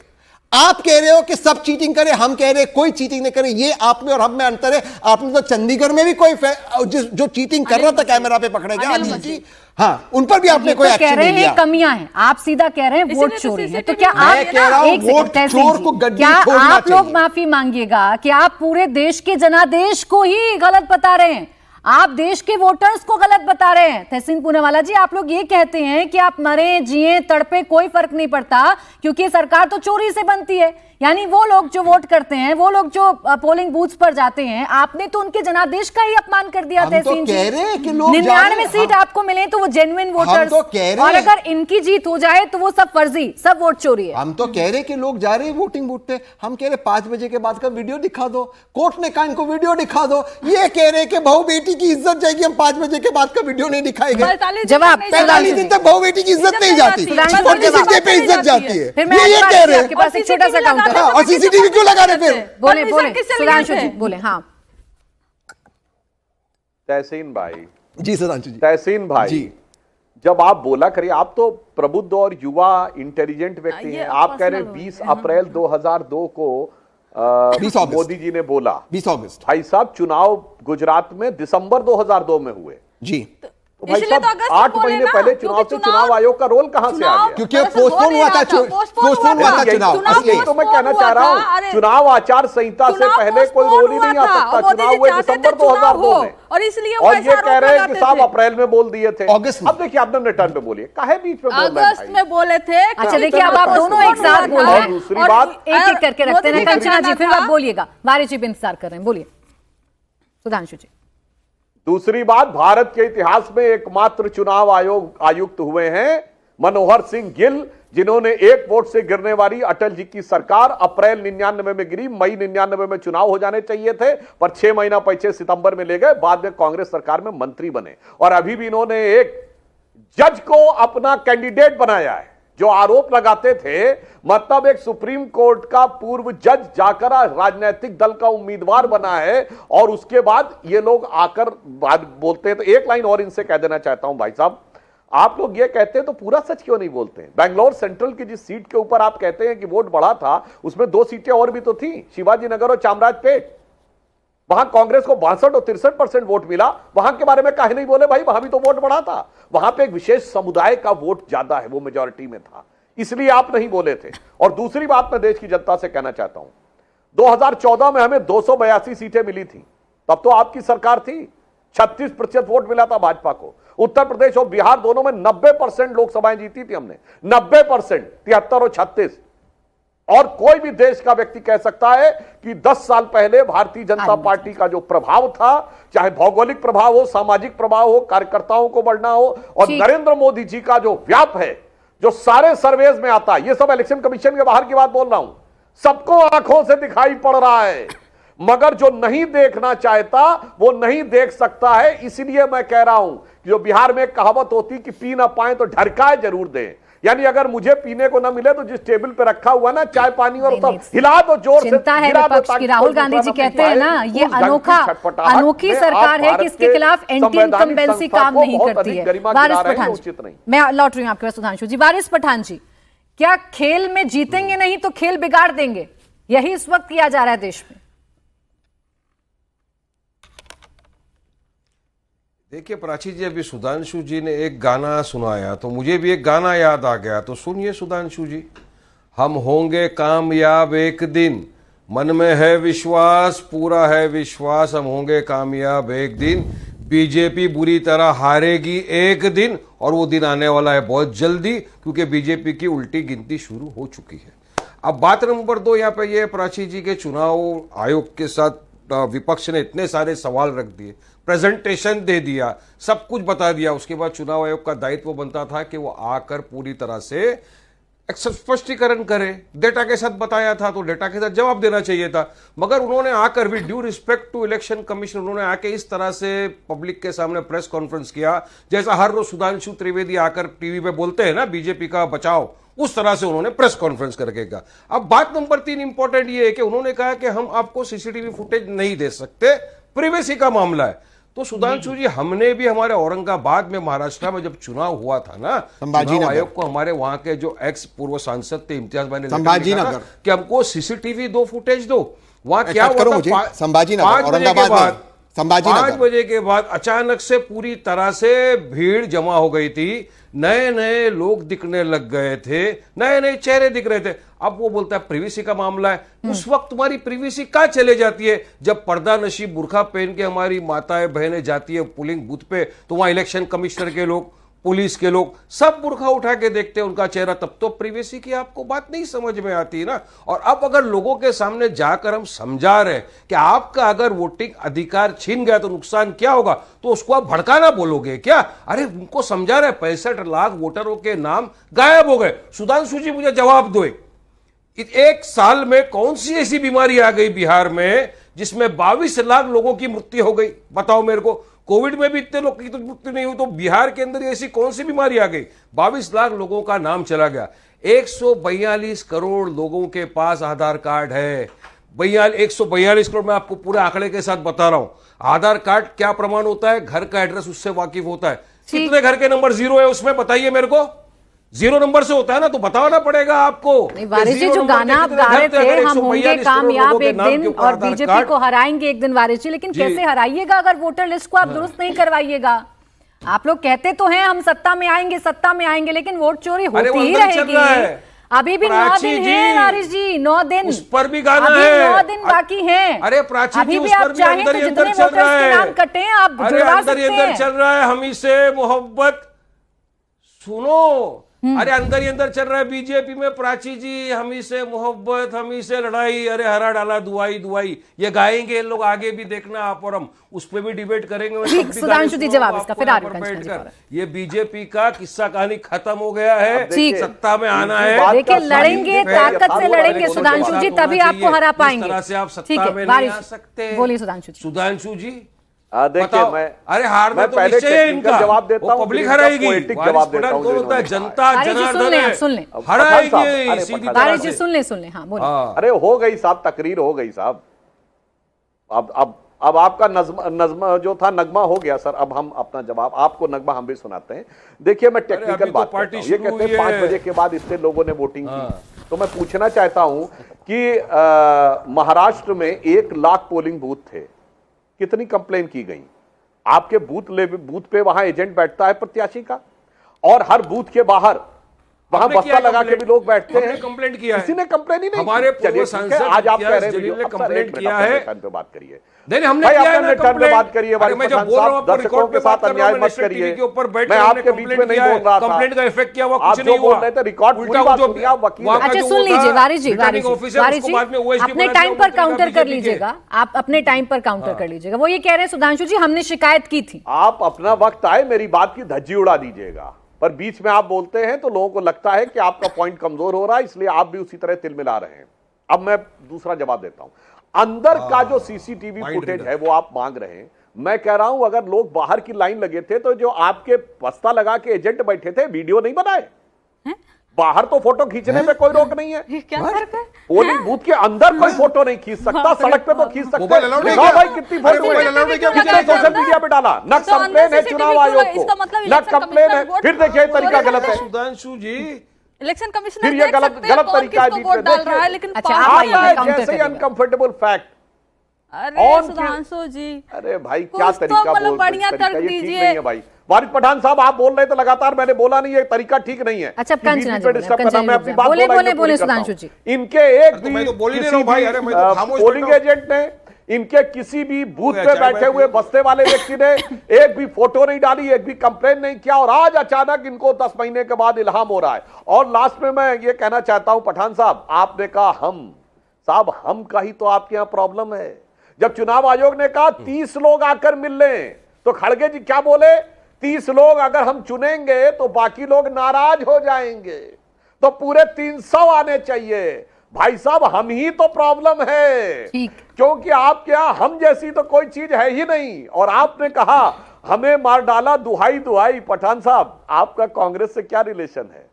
आप कह रहे हो कि सब चीटिंग करे, हम कह रहे कोई चीटिंग नहीं करे। ये आप में और हम में अंतर है। आपने तो चंडीगढ़ में भी कोई जो चीटिंग कर रहा था कैमरा पे पकड़े गया, अनिल जी, हाँ, उन पर भी आपने कोई एक्शन नहीं लिया। कमियां हैं, आप सीधा कह रहे हैं वोट चोरी है। तो क्या आप कह रहा हूं वोट चोर को गड्डी क्या छोड़ना आप लोग चाहिए? माफी मांगिएगा कि आप पूरे देश के जनादेश को ही गलत बता रहे हैं, आप देश के वोटर्स को गलत बता रहे हैं। तहसीन पूनावाला जी, आप लोग ये कहते हैं कि आप मरे जिए तड़पे कोई फर्क नहीं पड़ता, क्योंकि सरकार तो चोरी से बनती है। यानी वो लोग जो वोट करते हैं, वो लोग जो पोलिंग बूथ्स पर जाते हैं, आपने तो उनके जनादेश का ही अपमान कर दिया। तहसीन जी, 99 सीट आपको मिले तो वो जेन्युइन वोटर्स, और अगर इनकी जीत हो जाए तो वो सब फर्जी, सब वोट चोरी है। हम तो कह रहे कि लोग जा रहे हैं वोटिंग बूथ पे, हम कह रहे 5 बजे के बाद का वीडियो दिखा दो, कोर्ट ने कहा इनको वीडियो दिखा दो। ये कह रहे कि बहू बेटी की इज्जत जाएगी, हम 5 बजे के बाद का वीडियो नहीं दिखाएंगे। जवाब 45 दिन तक बहू बेटी की इज्जत नहीं जाती, 46 डे पे इज्जत जाती है। फिर मैं ये कह रहे हैं, पास एक छोटा सा काउंटर, और सीसीटीवी क्यों लगा रहे? फिर बोले सुधांशु जी बोले। हाँ तहसीन भाई जी, सुधांशु जी, तहसीन भाई जी, जब आप बोला करिए, आप तो प्रबुद्ध और युवा इंटेलिजेंट व्यक्ति हैं। आप कह रहे हैं 20 अप्रैल 2002 को 20 अगस्त मोदी जी ने बोला। 20 अगस्त भाई साहब, चुनाव गुजरात में दिसंबर 2002 में हुए जी। तो भाई साहब 8 महीने पहले चुनाव से चुनाव आयोग का रोल कहां से आ गया? क्योंकि पोस्टपोन हुआ था चुनाव। यही तो मैं कहना चाह रहा हूं, चुनाव आचार संहिता से पहले कोई रोल ही नहीं आ सकता। चुनाव हुए दिसंबर 2002 में, और इसलिए और ये कह रहे हैं कि साहब अप्रैल में बोल दिए थे। अगस्त में। अब देखिए, आपने रिटर्न पे बोलिए, काहे बीच में बोल रहे हैं? अगस्त में बोले थे। अच्छा देखिए, अब आप दोनों एक साथ बोल रहे हैं, दूसरी बात एक एक करके रखते हैं। कंचना जी फिर आप बोलिएगा, वारिस जी भी इंतजार कर रहे हैं, बोलिए सुधांशु जी। दूसरी बात, भारत के इतिहास में एकमात्र चुनाव आयुक्त हुए हैं मनोहर सिंह गिल, जिन्होंने एक वोट से गिरने वाली अटल जी की सरकार अप्रैल 99 में गिरी, मई 99 में चुनाव हो जाने चाहिए थे, पर 6 महीना पीछे सितंबर में ले गए। बाद में कांग्रेस सरकार में मंत्री बने, और अभी भी इन्होंने एक जज को अपना कैंडिडेट बनाया है। जो आरोप लगाते थे, मतलब एक सुप्रीम कोर्ट का पूर्व जज जाकर राजनीतिक दल का उम्मीदवार बना है, और उसके बाद ये लोग आकर बात बोलते हैं। तो एक लाइन और इनसे कह देना चाहता हूं, भाई साहब, आप लोग ये कहते हैं तो पूरा सच क्यों नहीं बोलते हैं? बेंगलोर सेंट्रल की जिस सीट के ऊपर आप कहते हैं कि वोट बढ़ा था, उसमें 2 सीटें और भी तो थी, शिवाजी नगर और चामराजपेट। वहां कांग्रेस को 62 और 63% वोट मिला, वहां के बारे में काहे नहीं बोले? भाई वहां भी तो वोट बढ़ा था, वहां पे एक विशेष समुदाय का वोट ज्यादा है, वो मेजॉरिटी में था, इसलिए आप नहीं बोले थे। और दूसरी बात मैं देश की जनता से कहना चाहता हूं, 2014 में हमें 282 सीटें मिली थी, तब तो आपकी सरकार थी, 36% वोट मिला था भाजपा को। उत्तर प्रदेश और बिहार दोनों में 90% लोकसभाएं जीती थी हमने, 90%, 73 और 36। और कोई भी देश का व्यक्ति कह सकता है कि 10 साल पहले भारतीय जनता पार्टी का जो प्रभाव था, चाहे भौगोलिक प्रभाव हो, सामाजिक प्रभाव हो, कार्यकर्ताओं को बढ़ना हो, और नरेंद्र मोदी जी का जो व्याप है, जो सारे सर्वेज में आता है, ये सब इलेक्शन कमीशन के बाहर की बात बोल रहा हूं, सबको आंखों से दिखाई पड़ रहा है। मगर जो नहीं देखना चाहता वो नहीं देख सकता है। इसीलिए मैं कह रहा हूं कि जो बिहार में एक कहावत होती कि पी ना पाए तो ढरकाए जरूर दें, यानी अगर मुझे पीने को ना मिले तो जिस टेबल पे रखा हुआ ना चाय पानी और सब हिला दो, जोर से चिंता है विपक्ष की। राहुल गांधी जी कहते हैं ना, ये अनोखी सरकार है कि इसके खिलाफ एंटी इनकम्बेंसी काम नहीं करती है। वारिस पठान जी, मैं लौट रही हूं आपके पास सुधांशु जी। वारिस पठान जी, क्या खेल में जीतेंगे नहीं तो खेल बिगाड़ देंगे, यही इस वक्त किया जा रहा है देश में? देखिए प्राची जी, अभी सुधांशु जी ने एक गाना सुनाया तो मुझे भी एक गाना याद आ गया, तो सुनिए सुधांशु जी। हम होंगे कामयाब एक दिन, मन में है विश्वास, पूरा है विश्वास, हम होंगे कामयाब एक दिन, बीजेपी बुरी तरह हारेगी एक दिन, और वो दिन आने वाला है बहुत जल्दी, क्योंकि बीजेपी की उल्टी गिनती शुरू हो चुकी है। अब बात नंबर 2 यहाँ पे ये प्राची जी के चुनाव आयोग के साथ विपक्ष ने इतने सारे सवाल रख दिए, प्रेजेंटेशन दे दिया, सब कुछ बता दिया, उसके बाद चुनाव आयोग का दायित्व बनता था कि वो आकर पूरी तरह से एक स्पष्टीकरण करे। डेटा के साथ बताया था तो डेटा के साथ जवाब देना चाहिए था, मगर उन्होंने आकर भी due respect to election commission, उन्होंने आके इस तरह से पब्लिक के सामने प्रेस कॉन्फ्रेंस किया जैसा हर रोज सुधांशु त्रिवेदी आकर टीवी पे बोलते हैं ना बीजेपी का बचाओ, उस तरह से उन्होंने प्रेस कॉन्फ्रेंस करके कहा। अब बात नंबर 3 इंपॉर्टेंट ये है कि उन्होंने कहा कि हम आपको सीसीटीवी फुटेज नहीं दे सकते, प्रिवेसी का मामला है। तो सुधांशु जी, हमने भी हमारे औरंगाबाद में महाराष्ट्र में जब चुनाव हुआ था ना, चुनाव आयोग को हमारे वहां के जो एक्स पूर्व सांसद थे इम्तियाज भाई ने संभाजीनगर कि हमको सीसीटीवी 2 फुटेज दो। वहां क्या हुआ था, संभाजीनगर 5 बजे के बाद अचानक से पूरी तरह से भीड़ जमा हो गई थी, नए नए लोग दिखने लग गए थे, नए नए चेहरे दिख रहे थे। अब वो बोलता है प्रिवेसी का मामला है। उस वक्त तुम्हारी प्रिवेसी कहां चले जाती है जब पर्दा नशीब बुर्खा पहन के हमारी माताएं बहनें जाती है पोलिंग बूथ पे, तो वहां इलेक्शन कमिश्नर के लोग, पुलिस के लोग सब बुर्खा उठा के देखते हैं उनका चेहरा, तब तो प्रिवेसी की आपको बात नहीं समझ में आती ना। और अब अगर लोगों के सामने जाकर हम समझा रहे कि आपका अगर वोटिंग अधिकार छीन गया तो नुकसान क्या होगा, तो उसको आप भड़काना बोलोगे क्या? अरे उनको समझा रहे 65 लाख वोटरों के नाम गायब हो गए। सुधांशु जी मुझे जवाब दो, एक साल में कौन सी ऐसी बीमारी आ गई बिहार में जिसमें 22 लाख लोगों की मृत्यु हो गई? बताओ मेरे को। कोविड में भी इतने लोग की तो मृत्यु नहीं हुई, तो बिहार के अंदर ऐसी कौन सी बीमारी आ गई? 22 लाख लोगों का नाम चला गया। 142 करोड़ लोगों के पास आधार कार्ड है। 142 करोड़, मैं आपको पूरे आंकड़े के साथ बता रहा हूं। आधार कार्ड क्या प्रमाण होता है? घर का एड्रेस, उससे वाकिफ होता है। कितने घर के नंबर 0 है उसमें, बताइए मेरे को। 0 नंबर से होता है ना, तो बताना पड़ेगा आपको। वारिस जी, जो गाना आप गा रहे थे, हम होंगे कामयाब एक दिन और बीजेपी को हराएंगे एक दिन, वारिस जी, लेकिन कैसे हराइएगा अगर वोटर लिस्ट को आप दुरुस्त नहीं करवाइएगा? आप लोग कहते तो हैं हम सत्ता में आएंगे, लेकिन वोट चोरी होती ही रहेगी। अभी भी 9 दिन है वारिस जी, 9 दिन, उस पर भी गाना अभी है। 9 दिन बाकी हैं। अरे प्राची अभी भी आप चाहें तो जितने वोटर्स के नाम कटे हैं आप जुड़वा सकते हैं। अंदर चल रहा है हमी से मोहब्बत, सुनो, अरे अंदर ही अंदर चल रहा है बीजेपी में प्राची जी, हमी से मोहब्बत, हमी से लड़ाई, अरे हरा डाला दुआई दुआई, ये गाएंगे लोग, आगे भी देखना आप और हम उस पर भी डिबेट करेंगे। सुधांशु जी जवाब इसका फिर आगे। ये बीजेपी का किस्सा कहानी खत्म हो गया है, सत्ता में आना है। देखिए लड़ेंगे, ताकत से लड़ेंगे सुधांशु जी, तभी आपको हरा पाएंगे। तरह से आप सत्ता में नहीं आ सकते। बोलिए सुधांशु जी। सुधांशु जी देखिए, मैं अरे हारना तो निश्चय है इनका, जवाब देता हूं, पब्लिक हराएगी। जवाब देता हूं, कौन होता है? जनता जनार्दन हराएगी सीधी। वारिस जी सुन ले, हाँ बोलिए। अरे हो गई साहब, तकरीर हो गई साहब। अब आपका नज़्म जो था नगमा हो गया सर। अब हम अपना जवाब, आपको नगमा हम भी सुनाते हैं। देखिए मैं टेक्निकल बात करता हूं। ये कहते हैं 5 बजे के बाद इतने लोगों ने वोटिंग की, तो मैं पूछना चाहता हूं कि महाराष्ट्र में 1 लाख पोलिंग बूथ थे, कितनी कंप्लेन की गई? आपके बूथ पे वहां एजेंट बैठता है प्रत्याशी का, और हर बूथ के बाहर वहां बस्ता लगा के भी लोग बैठते हैं। कंप्लेंट किया है, किसी ने कंप्लेंट ही नहीं हमारे पूर्व सांसद आज आप कह रहे जलील ने हैं कंप्लेंट किया है। पे बात करिए, नहीं हमने भाई किया है आपने ना टर्न पे बात कंप्लेंट। करिए। मैं जब बोल रहा हूं आपको रिकॉर्ड पे बात कर रहा हूं, मत करिए के ऊपर बैठ मैं के आपके बीच में नहीं बोल रहा था। कंप्लेंट का इफेक्ट क्या हुआ, आप कुछ जो नहीं बोल हुआ। रहे थे रिकॉर्ड पूरी बात सुनिए, आप वकील हैं। अच्छा सुन लीजिए वारिस जी, अपने टाइम पर काउंटर कर लीजिएगा, आप अपने टाइम पर काउंटर कर लीजिएगा। वो ये कह रहे हैं सुधांशु जी हमने शिकायत की थी। आप अपना वक्त आए मेरी बात की धज्जी उड़ा दीजिएगा, पर बीच में आप बोलते हैं तो लोगों को लगता है कि आपका पॉइंट कमजोर हो रहा है, इसलिए आप भी उसी तरह तिलमिला रहे हैं। अब मैं दूसरा जवाब देता हूं। अंदर का जो सीसीटीवी फुटेज है वो आप मांग रहे हैं, मैं कह रहा हूं अगर लोग बाहर की लाइन लगे थे तो जो आपके बस्ता लगा के एजेंट बैठे थे वीडियो नहीं बनाए? बाहर तो फोटो खींचने में कोई रोक नहीं है, क्या फर्क है? पोलिंग बूथ के अंदर कोई फोटो नहीं खींच सकता, सड़क पे तो खींच सकते मोबाइल अलाउड है हैं। क्या? भाई कितनी फोटो मोबाइल अलाउड है क्या? कितने सोशल मीडिया पे डाला? न तो अंदर कंप्लेन है CCTV चुनाव क्यों आयोग है? इसका को, मतलब न इलेक्शन कंप्लेन है। कमीशनर वोट फिर देखिए तरीका गलत है सुधांशु जी, इलेक्शन कमिश्नर फिर ये देख गलत सकते हैं गलत कौन तरीका है किसको बीच वोट में। डाल रहा है, लेकिन अच्छा, पास आप नहीं आता है। है काउंटर जैसे ही करिएगा। Uncomfortable fact. अरे ऑन सुधांशु जी, अरे भाई कुछ क्या तो तरीका मतलब बोल बढ़िया तरीका तर्क ये ठीक दीजिए। नहीं है भाई। वारिस पठान साहब आप बोल रहे थे लगातार, मैंने बोला नहीं, ये तरीका ठीक नहीं है। अच्छा, कि कंचना बीच जी में डिस्टर्ब करना, मैं अपनी बात बोले बोला, बोले इनको बोले पूरी करता सुधांशु हूं। जी। इनके एक तो मैं तो बोल ही नहीं किसी रहा हूं भाई, भी, अरे मैं तो खामोश पोलिंग बैठा हूं। एजेंट ने, इनके किसी भी बूथ हो गया, पे चाय बैठे बैठ हुए गया। बस्ते वाले व्यक्ति ने एक भी फोटो नहीं डाली, एक भी कंप्लेन नहीं किया, और आज अचानक इनको 10 महीने के बाद इल्हाम हो रहा है। और लास्ट में मैं ये कहना चाहता हूं पठान साहब, आपने कहा हम का ही तो आपके यहां प्रॉब्लम है। जब चुनाव आयोग ने कहा 30 लोग आकर मिल लें, तो खड़गे जी क्या बोले? 30 लोग अगर हम चुनेंगे तो बाकी लोग नाराज हो जाएंगे, तो पूरे 300 आने चाहिए। भाई साहब हम ही तो प्रॉब्लम है, क्योंकि आपके यहां हम जैसी तो कोई चीज है ही नहीं। और आपने कहा हमें मार डाला, दुहाई दुहाई। पठान साहब आपका कांग्रेस से क्या रिलेशन है?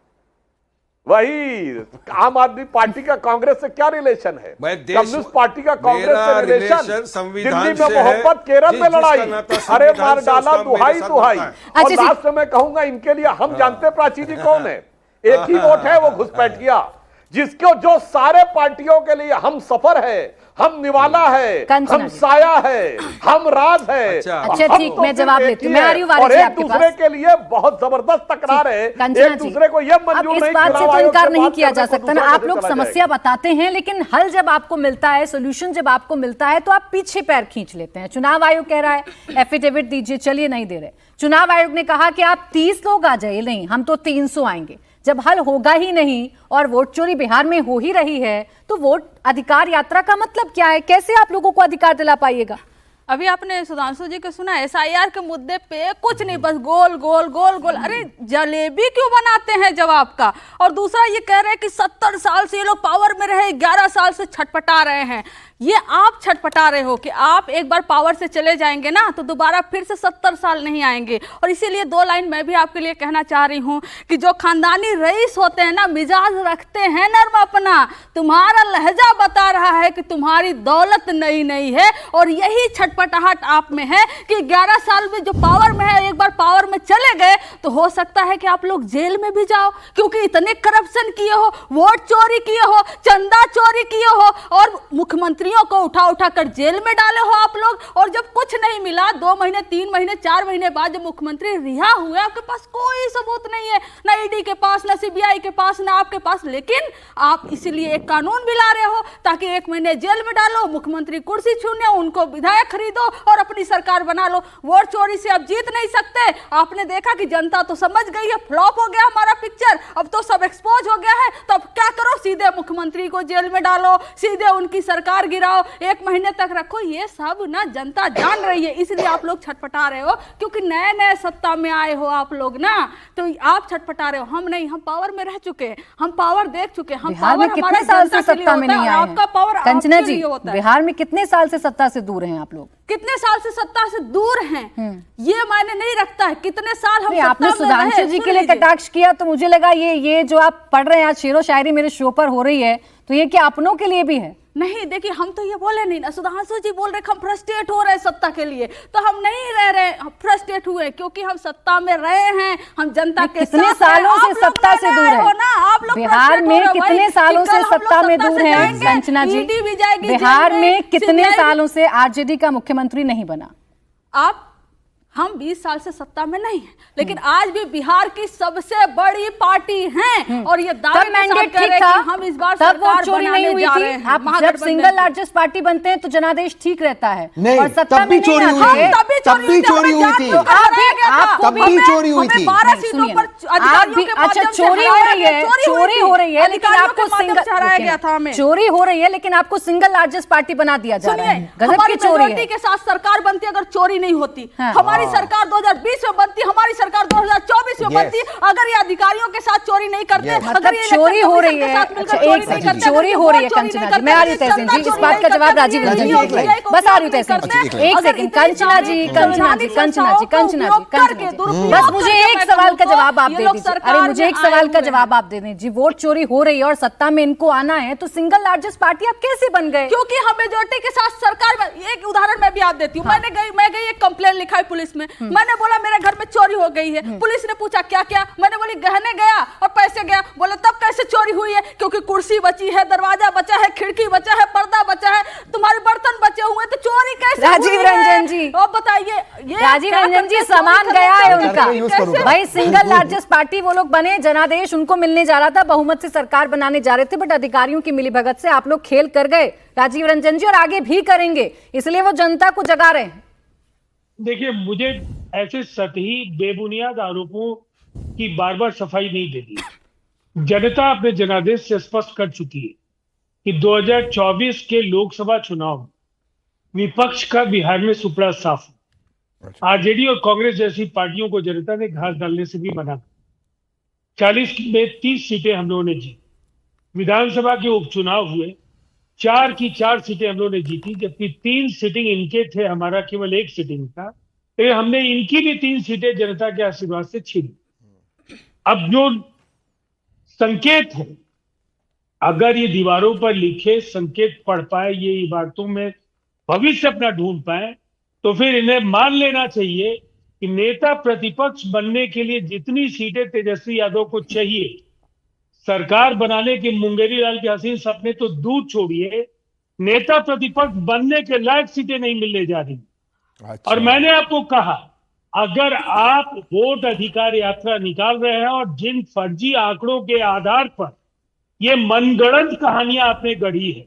वही आम आदमी पार्टी का कांग्रेस से क्या रिलेशन है? कम्युनिस्ट पार्टी का कांग्रेस से रिलेशन, दिल्ली में मोहब्बत, केरल में लड़ाई, अरे मार डाला, दुहाई दुहाई। और लास्ट में कहूंगा इनके लिए हम जानते प्राची जी कौन है? एक ही वोट है, वो घुसपैठिया, जिसको जो सारे पार्टियों के लिए हम सफर है, हम निवाला है, हम साया है, हम राज है। अच्छा ठीक, मैं जवाब लेती हूँ। मैं आ रही हूँ वारिस और जी एक आपके दूसरे पास। के लिए बहुत जबरदस्त तकरार है, एक दूसरे को यह मंजूर नहीं। इस बात से तो इनकार नहीं किया जा सकता ना। आप लोग समस्या बताते हैं, लेकिन हल जब आपको मिलता है, सोल्यूशन जब आपको मिलता है, तो आप पीछे पैर खींच लेते हैं। चुनाव आयोग कह रहा है एफिडेविट दीजिए, चलिए नहीं दे रहे। चुनाव आयोग ने कहा कि आप 30 लोग आ जाइए, नहीं हम तो 300 आएंगे। जब हल होगा ही नहीं और वोट चोरी बिहार में हो ही रही है, तो वोट अधिकार यात्रा का मतलब क्या है? कैसे आप लोगों को अधिकार दिला पाइएगा? अभी आपने सुधांशु जी को सुना, एसआईआर के मुद्दे पे कुछ नहीं, बस गोल गोल गोल गोल। अरे जलेबी क्यों बनाते हैं जवाब का? और दूसरा ये कह रहे हैं कि 70 साल से ये लोग पावर में रहे, 11 साल से छटपटा रहे हैं। ये आप छटपटा रहे हो कि आप एक बार पावर से चले जाएंगे ना, तो दोबारा फिर से 70 साल नहीं आएंगे। और इसीलिए 2 लाइन मैं भी आपके लिए कहना चाह रही हूँ कि जो खानदानी रईस होते हैं ना, मिजाज रखते हैं नर्म अपना, तुम्हारा लहजा बता रहा है कि तुम्हारी दौलत नई नहीं है। और यही छटपटाहट आप में है कि 11 साल में जो पावर में है, एक बार पावर में चले गए तो हो सकता है कि आप लोग जेल में भी जाओ, क्योंकि इतने करप्शन किए हो, वोट चोरी किए हो, चंदा चोरी किए हो, और मुख्यमंत्री को उठा उठा कर जेल में डाले हो आप लोग। और जब कुछ नहीं मिला, 2 महीने 3 महीने 4 महीने बाद जब मुख्यमंत्री रिहा हुए, आपके पास कोई सबूत नहीं है, ना ईडी के पास, ना सीबीआई के पास, ना आपके पास। लेकिन आप इसीलिए एक कानून भी ला रहे हो ताकि 1 महीने जेल में डालो, मुख्यमंत्री कुर्सी छूने, उनको विधायक खरीदो और अपनी सरकार बना लो। वोट चोरी से अब जीत नहीं सकते। आपने देखा कि जनता तो समझ गई है, फ्लॉप हो गया हमारा पिक्चर, अब तो सब एक्सपोज हो गया है। तो अब क्या करो? सीधे मुख्यमंत्री को जेल में डालो, सीधे उनकी सरकार गिराओ, 1 महीने तक रखो। ये सब ना जनता जान रही है, इसलिए आप लोग छटपटा रहे हो, क्योंकि नए नए सत्ता में आए हो आप लोग ना, तो आप छटपटा रहे हो। हम नहीं, हम पावर में रह चुके हैं, हम पावर देख चुके हैं। हम बिहार में कितने साल से सत्ता में नहीं आए हैं? आपका पावर कंचना जी, बिहार में कितने साल से सत्ता से दूर हैं आप लोग? कितने साल से सत्ता से दूर हैं, ये मायने नहीं रखता है कितने साल हम। आपने सुधांशु जी के लिए कटाक्ष किया, तो मुझे लगा ये जो आप पढ़ रहे हैं आज शेरो शायरी मेरे शो पर हो रही है, तो ये क्या अपनों के लिए भी है? नहीं, देखिए हम तो ये बोले नहीं ना, सुधांशु जी बोल रहे हम फ्रस्ट्रेट हो रहे हैं सत्ता के लिए, तो हम नहीं रह रहे फ्रस्ट्रेट हुए, क्योंकि हम सत्ता में रहे हैं, हम जनता के कितने सालों से सत्ता से दूर है ना। आप लोग बिहार में कितने सालों से सत्ता में दूर है कंचना जी? बिहार में कितने सालों से आरजेडी का मुख्यमंत्री नहीं बना? आप हम 20 साल से सत्ता में नहीं हैं, लेकिन आज भी बिहार की सबसे बड़ी पार्टी हैं और ये दावे के साथ कह रहे हैं कि हम इस बार सरकार बनाने जा रहे हैं। आप जब सिंगल लार्जेस्ट पार्टी बनते हैं तो जनादेश ठीक रहता है नहीं, और सत्ता तब भी में चोरी नहीं हुई आते। है, तब भी चोरी हुई थी, तब भी चोरी हुई थी। 12 सीटों पर अधिकारियों के अच्छा, माध्यम से चोरी हो रही है, चोरी हो रही है, लेकिन अधिकारियों आपको के माध्यम से हराया गया था हमें। चोरी हो रही है, लेकिन आपको सिंगल लार्जेस्ट पार्टी बना दिया जा रहा है। सुनिए, गजब हमारी की चोरी मेजॉरिटी है। के साथ सरकार बनती अगर चोरी नहीं होती। हाँ। हमारी सरकार 2020 में बनती, हमारी सरकार 2024 में बनती अगर ये अधिकारियों के साथ चोरी नहीं करते, अगर ये चोरी हो रही है। अच्छा, चोरी हो रही है कंचना जी, मैं आ रही हूँ तहसीन जी, इस बात का जवाब राजीव रंजन जी देंगे। बस आ रही हूँ तहसीन जी, एक सेकंड। कंचना जी, बस मुझे एक सवाल का जवाब आप दे दीजिए। अरे मुझे एक सवाल का जवाब आप दे दें जी। वोट चोरी हो रही है और सत्ता में इनको आना है, तो सिंगल लार्जेस्ट पार्टी आप कैसे बन गए? क्योंकि हम मेजॉरिटी के साथ सरकार में, एक उदाहरण मैं भी याद देती हूँ। मैं गई एक कंप्लेंट लिखा है पुलिस में, मैंने बोला मेरे घर में चोरी हो गई है। पुलिस ने पूछा क्या क्या, मैंने बोली गहने गया और पैसे गया। बोले तब कैसे चोरी हुई है? क्योंकि कुर्सी बची है, दरवाजा बचा है, खिड़की बचा है, पर्दा बचा है, तुम्हारे बर्तन बचे हुए, तो चोरी कैसे? राजीव रंजन जी, और बताइए, राजीव रंजन जी, सामान गया है उनका। भाई सिंगल लार्जेस्ट पार्टी वो लोग बने, जनादेश उनको मिलने जा रहा था, बहुमत से सरकार बनाने जा रहे थे, बट अधिकारियों की मिलीभगत से आप लोग खेल कर गए राजीव रंजन जी, और आगे भी करेंगे, इसलिए वो जनता को जगा रहे हैं। देखिए, मुझे ऐसे सतही बेबुनियाद आरोपों की बार बार सफाई नहीं देती। जनता अपने जनादेश से स्पष्ट कर चुकी है कि 2024 के लोकसभा चुनाव विपक्ष का बिहार में सुपड़ा साफ है। आरजेडी और कांग्रेस जैसी पार्टियों को जनता ने घास डालने से भी मना कर 40 में 30 सीटें हम लोगों ने जीती। विधानसभा के उपचुनाव हुए, 4 की 4 सीटें हम लोगों ने जीती, जबकि 3 सीटिंग इनके थे, हमारा केवल 1 सीटिंग था। तो हमने इनकी भी 3 सीटें जनता के आशीर्वाद से छीनी। अब जो संकेत है, अगर ये दीवारों पर लिखे संकेत पढ़ पाए, ये इबारतों में भविष्य अपना ढूंढ पाए, तो फिर इन्हें मान लेना चाहिए कि नेता प्रतिपक्ष बनने के लिए जितनी सीटें तेजस्वी यादव को चाहिए, सरकार बनाने के मुंगेरी लाल के हसीन सपने तो दूर छोड़िए, नेता प्रतिपक्ष बनने के लायक सीटें नहीं मिलने जा रही। अच्छा। और मैंने आपको कहा, अगर आप वोट अधिकार यात्रा निकाल रहे हैं और जिन फर्जी आंकड़ों के आधार पर ये मनगढ़ंत कहानियां आपने गढ़ी है,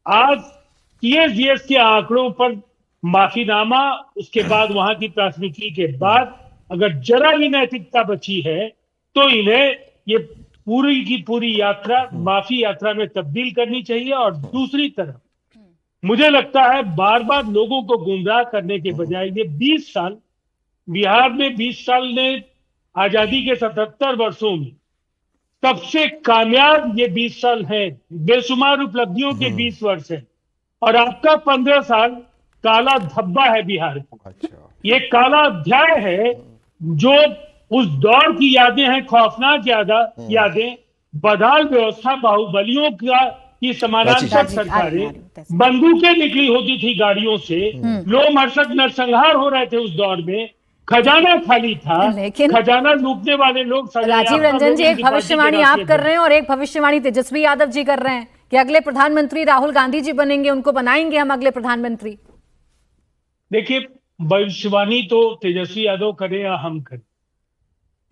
आज सीएसजीएस के आंकड़ों पर माफीनामा, उसके बाद वहां की प्राथमिकी के बाद अगर जरा भी नैतिकता बची है, तो इन्हें ये पूरी की पूरी यात्रा माफी यात्रा में तब्दील करनी चाहिए। और दूसरी तरफ मुझे लगता है बार बार लोगों को गुमराह करने के बजाय ये 20 साल, बिहार में 20 साल ने आजादी के 77 वर्षों में सबसे कामयाब ये 20 साल है, बेशुमार उपलब्धियों के 20 वर्ष है, और आपका 15 साल काला धब्बा है बिहार का। अच्छा। ये काला अध्याय है, जो उस दौर की यादें हैं, खौफनाक यादें, बदहाल व्यवस्था, बाहुबलियों की समानांतर सरकारें, बंदूकें निकली होती थी गाड़ियों से, लोमहर्षक नरसंहार हो रहे थे उस दौर में, खजाना खाली था, लेकिन खजाना लूटने वाले लोग। राजीव रंजन जी, एक भविष्यवाणी आप कर रहे हैं और एक भविष्यवाणी तेजस्वी यादव जी कर रहे हैं कि अगले प्रधानमंत्री राहुल गांधी जी बनेंगे, उनको बनाएंगे हम अगले प्रधानमंत्री। देखिए, भविष्यवाणी तो तेजस्वी यादव करें या हम करें,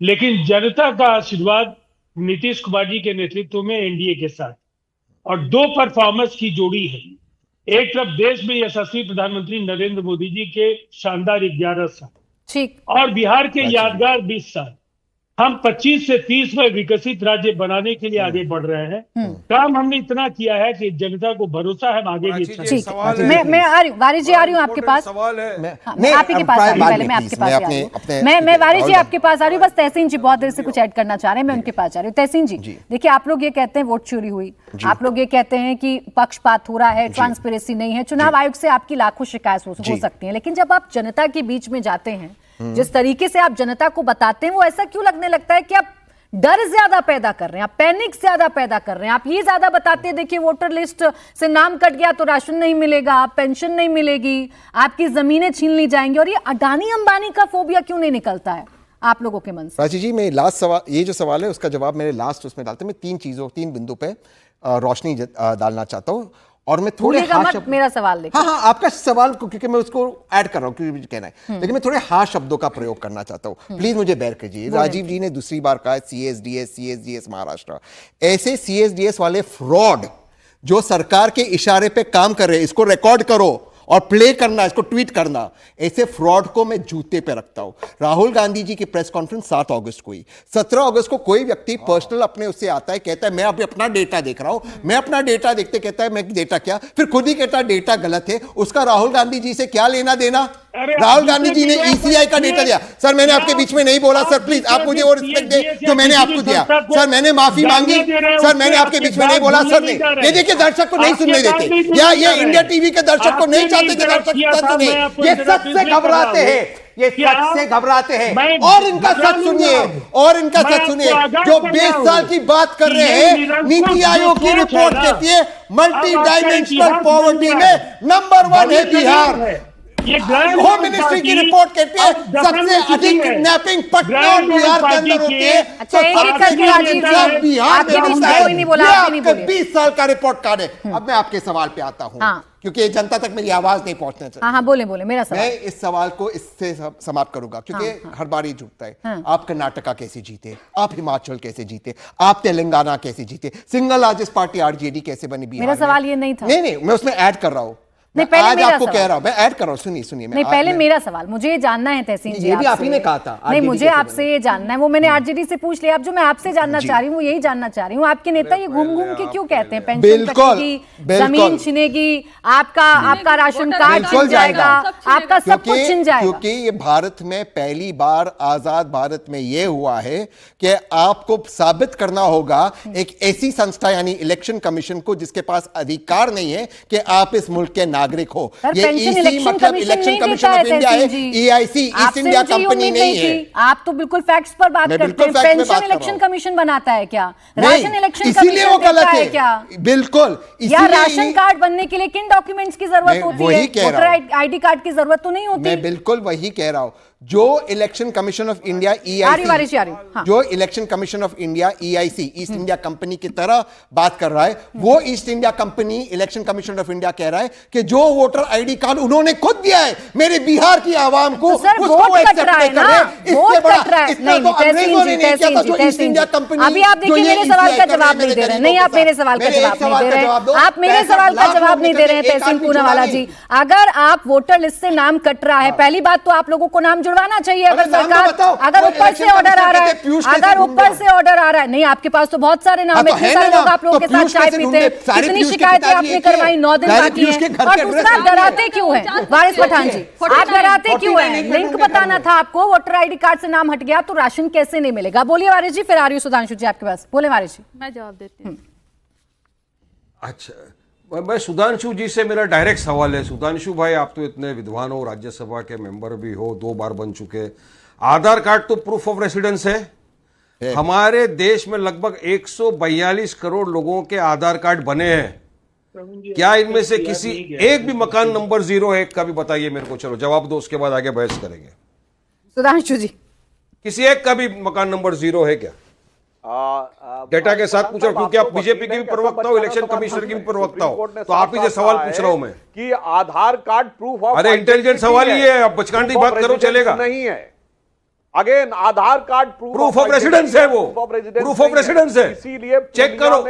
लेकिन जनता का आशीर्वाद नीतीश कुमार जी के नेतृत्व में एनडीए के साथ, और 2 परफॉर्मेंस की जोड़ी है। एक तरफ देश में यशस्वी प्रधानमंत्री नरेंद्र मोदी जी के शानदार 11 साल, ठीक, और बिहार के यादगार 20 साल। हम 25 से 30 में विकसित राज्य बनाने के लिए आगे बढ़ रहे हैं। काम हमने इतना किया है कि जनता को भरोसा है, हम आगे भी ठीक। मैं आ रही हूँ, वारिस जी आ रही हूँ आपके पास। सवाल है, मैं आपके पास आ रही हूँ, पहले मैं आपके पास आ रही हूँ। मैं वारिस जी आपके पास आ रही हूँ। बस तहसीन जी बहुत देर से कुछ ऐड करना चाह रहे हैं, मैं उनके पास आ रही हूँ। तहसीन जी, देखिए, आप लोग ये कहते हैं वोट चोरी हुई, आप लोग ये कहते हैं कि पक्षपात हो रहा है, ट्रांसपेरेंसी नहीं है, चुनाव आयोग से आपकी लाखों शिकायत हो सकती है, लेकिन जब आप जनता के बीच में जाते हैं, जिस तरीके से आप जनता को बताते हैं, वो ऐसा क्यों लगने लगता है कि आप डर ज्यादा पैदा कर रहे हैं, आप पैनिक ज्यादा पैदा कर रहे हैं, आप ये ज्यादा बताते हैं, देखिए वोटर लिस्ट से नाम कट गया तो राशन नहीं मिलेगा, पेंशन नहीं मिलेगी, आपकी जमीनें छीन ली जाएंगी, और ये अडानी अंबानी का फोबिया क्यों नहीं निकलता है आप लोगों के मन से? प्राची जी, मैं लास्ट सवाल, ये जो सवाल है उसका जवाब मेरे लास्ट उसमें डालते, मैं 3 बिंदु पे रोशनी डालना चाहता हूँ, और मैं थोड़े भूलिएगा हार्श मत शब्द- मेरा सवाल लेके। हाँ आपका सवाल को, क्योंकि मैं उसको ऐड कर रहा हूँ, क्योंकि मुझे कहना है, लेकिन मैं थोड़े हार्श शब्दों का प्रयोग करना चाहता हूँ, प्लीज मुझे बेयर कीजिए। राजीव जी ने दूसरी बार कहा CSDS महाराष्ट्र, ऐसे CSDS वाले फ्रॉड जो सरकार के इशारे पे काम कर रहे हैं, इसको रिकॉर्ड करो और प्ले करना, इसको ट्वीट करना, ऐसे फ्रॉड को मैं जूते पे रखता हूं। राहुल गांधी जी की प्रेस कॉन्फ्रेंस 7 अगस्त को हुई। 17 अगस्त को कोई व्यक्ति पर्सनल अपने उससे आता है, कहता है मैं अभी अपना डेटा देख रहा हूं, मैं अपना डेटा देखते कहता है मैं डेटा क्या, फिर खुद ही कहता है डेटा गलत है। उसका राहुल गांधी जी से क्या लेना देना? राहुल गांधी जी ने ECI का डेटा दिया। सर मैंने आपके बीच में नहीं बोला, सर प्लीज आप मुझे वो रिस्पेक्ट दे जो मैंने आपको दिया। सर मैंने माफी मांगी, सर मैंने आपके बीच में नहीं बोला, सर नहीं। ये देखिए दर्शक को नहीं सुनने देते, या ये इंडिया टीवी के दर्शक को नहीं चाहते कि दर्शक सच सुने, ये सच से घबराते हैं, ये सच से घबराते हैं। और इनका सच सुनिए, और इनका सच सुनिए, जो 20 साल की बात कर रहे हैं, नीति आयोग की रिपोर्ट कहती है मल्टी डायमेंशनल पॉवर्टी में नंबर 1 है बिहार। होम मिनिस्ट्री की रिपोर्ट कहती है सबसे अधिक किडनैपिंग पटना और बिहार के अंदर होती है। अच्छा, एक-एक करके राजीव जी, बिहार आपके में बीच होता में है। कोई नहीं बोला, ये आपने नहीं आपके बोले। 20 साल का रिपोर्ट कार्ड है। अब मैं आपके सवाल पे आता हूँ, हाँ। क्योंकि जनता तक मेरी आवाज नहीं पहुंचने चाहिए। हाँ बोले मेरा सवाल। मैं इस सवाल को इससे समाप्त करूंगा, क्योंकि हर बार ये जुटता है। आप कर्नाटका कैसे जीते, आप हिमाचल कैसे जीते, आप तेलंगाना कैसे जीते, सिंगल लार्जेस्ट पार्टी RJD कैसे बनी बिहार मेरा में? सवाल ये नहीं था। नहीं मैं उसमें ऐड कर रहा हूँ, नहीं, पहले आज मेरा आपको सवाल। कह रहा हूं, मैं ऐड कर रहा हूं, सुनिए नहीं पहले मेरा सवाल, मुझे ये जानना है तहसीन जी, ये भी आप आपसे। ही ने कहा था, नहीं RJD मुझे कैसे आपसे ये जानना है, वो मैंने RJD से पूछ लिया। अब जो मैं आपसे जानना चाह रही हूँ वो यही जानना चाह रही हूँ, आपके नेता ये घूम घूम के क्यों कहते हैं पेंशन कटेगी, जमीन छिनेगी, आपका राशन कार्ड छिन जाएगा, आपका सब कुछ छिन जाएगा? क्योंकि ये भारत में पहली बार, आजाद भारत में ये हुआ है कि आपको साबित करना होगा एक ऐसी संस्था यानी इलेक्शन कमीशन को जिसके पास अधिकार नहीं है कि आप इस मुल्क के नागरिक हो। ये मतलब इलेक्शन कमीशन ऑफ इंडिया है, EIC ईस्ट इंडिया कंपनी नहीं है। आप तो बिल्कुल फैक्ट्स पर बात करते हैं। पेंशन इलेक्शन कमीशन बनाता है क्या? राशन इलेक्शन इसीलिए वो गलत है क्या? बिल्कुल। या राशन कार्ड बनने के लिए किन डॉक्यूमेंट्स की जरूरत होती है? वोटर ID कार्ड की जरूरत तो नहीं होती? मैं बिल्कुल वही कह रहा हूं। जो election commission of India EIC, जो election commission of India EIC east India company की तरह बात कर रहा है, वो east India company election commission of India कह रहा है कि जो वोटर ID कार्ड उन्होंने खुद दिया है मेरे बिहार की आवाम को, उसको एक्सेप्ट नहीं कर रहे। वोट कट रहा है। नहीं तहसीन जी, अभी आप देखिए मेरे सवाल का जवाब नहीं दे रहे। नहीं, आप मेरे सवाल का जवाब नहीं दे रहे, आप मेरे सवाल का जवाब नहीं दे रहे हैं तहसीन पूनावाला जी। अगर आप वोटर लिस्ट से नाम कट रहा है, पहली बात तो आप लोगों को नाम जुड़वाना चाहिए। अगर सरकार, अगर ऊपर से ऑर्डर आ रहा है, अगर ऊपर से ऑर्डर आ रहा है, नहीं आपके पास तो बहुत सारे नाम है, इतने सारे लोग आप लोगों के साथ चाय पीते हैं, कितनी शिकायतें आपने करवाई, 9 दिन बाकी है। और दूसरा, डराते क्यों है वारिस पठान जी? आप डराते क्यों है? लिंक बताना था आपको, वोटर ID कार्ड से नाम हट गया तो राशन कैसे नहीं मिलेगा? बोलिए वारिस जी, फिर आ रही हूँ सुधांशु जी आपके पास। बोले वारिस जी। मैं जवाब देती हूँ। अच्छा, मैं सुधांशु जी से मेरा डायरेक्ट सवाल है। सुधांशु भाई, आप तो इतने विद्वान हो, राज्यसभा के मेंबर भी हो, 2 बार बन चुके। आधार कार्ड तो प्रूफ ऑफ रेसिडेंस है। हमारे देश में लगभग 142 करोड़ लोगों के आधार कार्ड बने हैं। क्या इनमें से किसी एक भी मकान नंबर 0 है? का भी बताइए मेरे को। चलो जवाब दो, उसके बाद आगे बहस करेंगे। सुधांशु जी, किसी एक का भी मकान नंबर 0 है क्या? डेटा के साथ पूछ रहा हूं, क्योंकि आप बीजेपी के भी प्रवक्ता हो, इलेक्शन कमिश्नर के भी प्रवक्ता हो, तो आप ही से सवाल पूछ रहा हूं मैं कि आधार कार्ड प्रूफ ऑफ, अरे इंटेलिजेंट सवाल ही है, अब बचकानी बात करो चलेगा नहीं है। Again Aadhaar card proof of residence है, वो प्रूफ ऑफ रेसिडेंस है। इसीलिए चेक करो,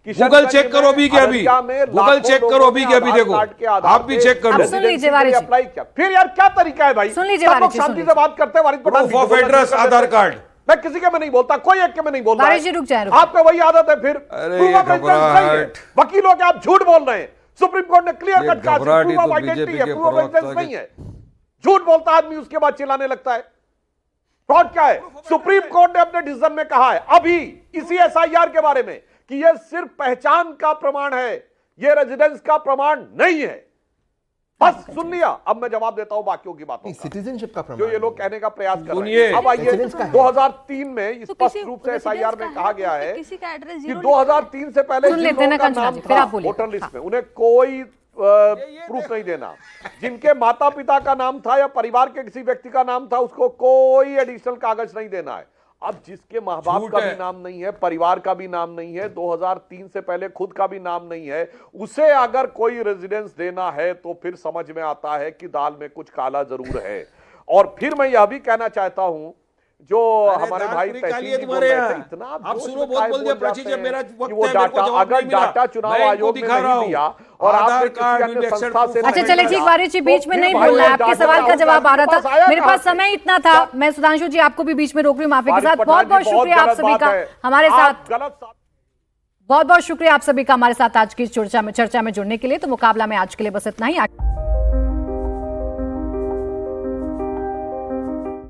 गूगल चेक करो अभी के अभी, गूगल चेक करो अभी के अभी, देखो आप भी चेक कर लो। सुन लीजिए वारिस जी, अप्लाई किया, फिर यार क्या तरीका है भाई? सुन लीजिए वारिस जी, शांति से बात करते हैं। Waris Pathan proof of address, Aadhaar card, मैं किसी के में नहीं बोलता, कोई एक के में नहीं बोलता। वारिस जी रुक जाए, आपका वही आदत है फिर। अरे घबराहट, वकीलों के आप झूठ बोल रहे हैं। सुप्रीम कोर्ट ने क्लियर कट कहा घबराहट ही प्रूफ ऑफ तो आइडेंटिटी बीजेपी है, के प्रूफ ऑफ प्रवक्ता रेसिडेंस नहीं है। झूठ बोलता आदमी, उसके बाद चिल्लाने लगता है। फ्रॉड क्या है? सुप्रीम कोर्ट ने अपने डिसीजन में कहा है अभी इसी SIR के बारे में कि यह सिर्फ पहचान का प्रमाण है, यह रेजिडेंस का प्रमाण नहीं है। बस सुन लिया। अब मैं जवाब देता हूं बाकियों की बातों का, सिटीजनशिप का प्रमाण जो ये लोग कहने का प्रयास कर रहे सुनिए। हैं। अब आइए, Residence का है। 2003 में तो स्पष्ट किसी रूप से residence SIR में का कहा है, गया तो है किसी का एड्रेस कि 0 2003 से पहले सुन जिन लेते हैं लोगों ना का कंचना नाम जी, फिर था आप बोलिए। वोटर लिस्ट में, उन्हें कोई प्रूफ नहीं देना। जिनके माता पिता का नाम था या परिवार के किसी व्यक्ति का नाम था, उसको कोई एडिशनल कागज नहीं देना है। अब जिसके माँ बाप झूठ का भी है। नाम नहीं है, परिवार का भी नाम नहीं है, 2003 से पहले खुद का भी नाम नहीं है, उसे अगर कोई रेजिडेंस देना है तो फिर समझ में आता है कि दाल में कुछ काला जरूर है। और फिर मैं यह भी कहना चाहता हूं, जो हमारे भाई तहसील जी बोल रहे थे, इतना आप जोश सुनो, में बहुत काय बोल दिया बोल प्राची, जाते जब हैं मेरा कि वक्त वो है, मेरे को डाटा, जवाब अगर नहीं मिला। डाटा चुनाव मैं इनको आयोग ने दिखा रहा नहीं हूं। दिया और आधार आपने कार्ड, किसी अन्य इलेक्शन संस्था से प्रूफ अच्छा नहीं चले दिया, ठीक, वारिस जी तो बीच में फिर नहीं भाई बोलना है, आपके डाटा सवाल का राहुल जवाब आ रहा गांधी के था, पास आया मेरे कहां पास से? समय इतना था। मैं सुधांशु जी आपको भी बीच में रोक रही हूँ, माफी के वारिस साथ। पठान बहुत बहुत जी, शुक्रिया आप गलत सभी बात का है। हमारे आप साथ, गलत बहुत बहुत शुक्रिया आप सभी का हमारे साथ आज की चर्चा में जुड़ने के लिए। तो मुकाबला में आज के लिए बस इतना ही।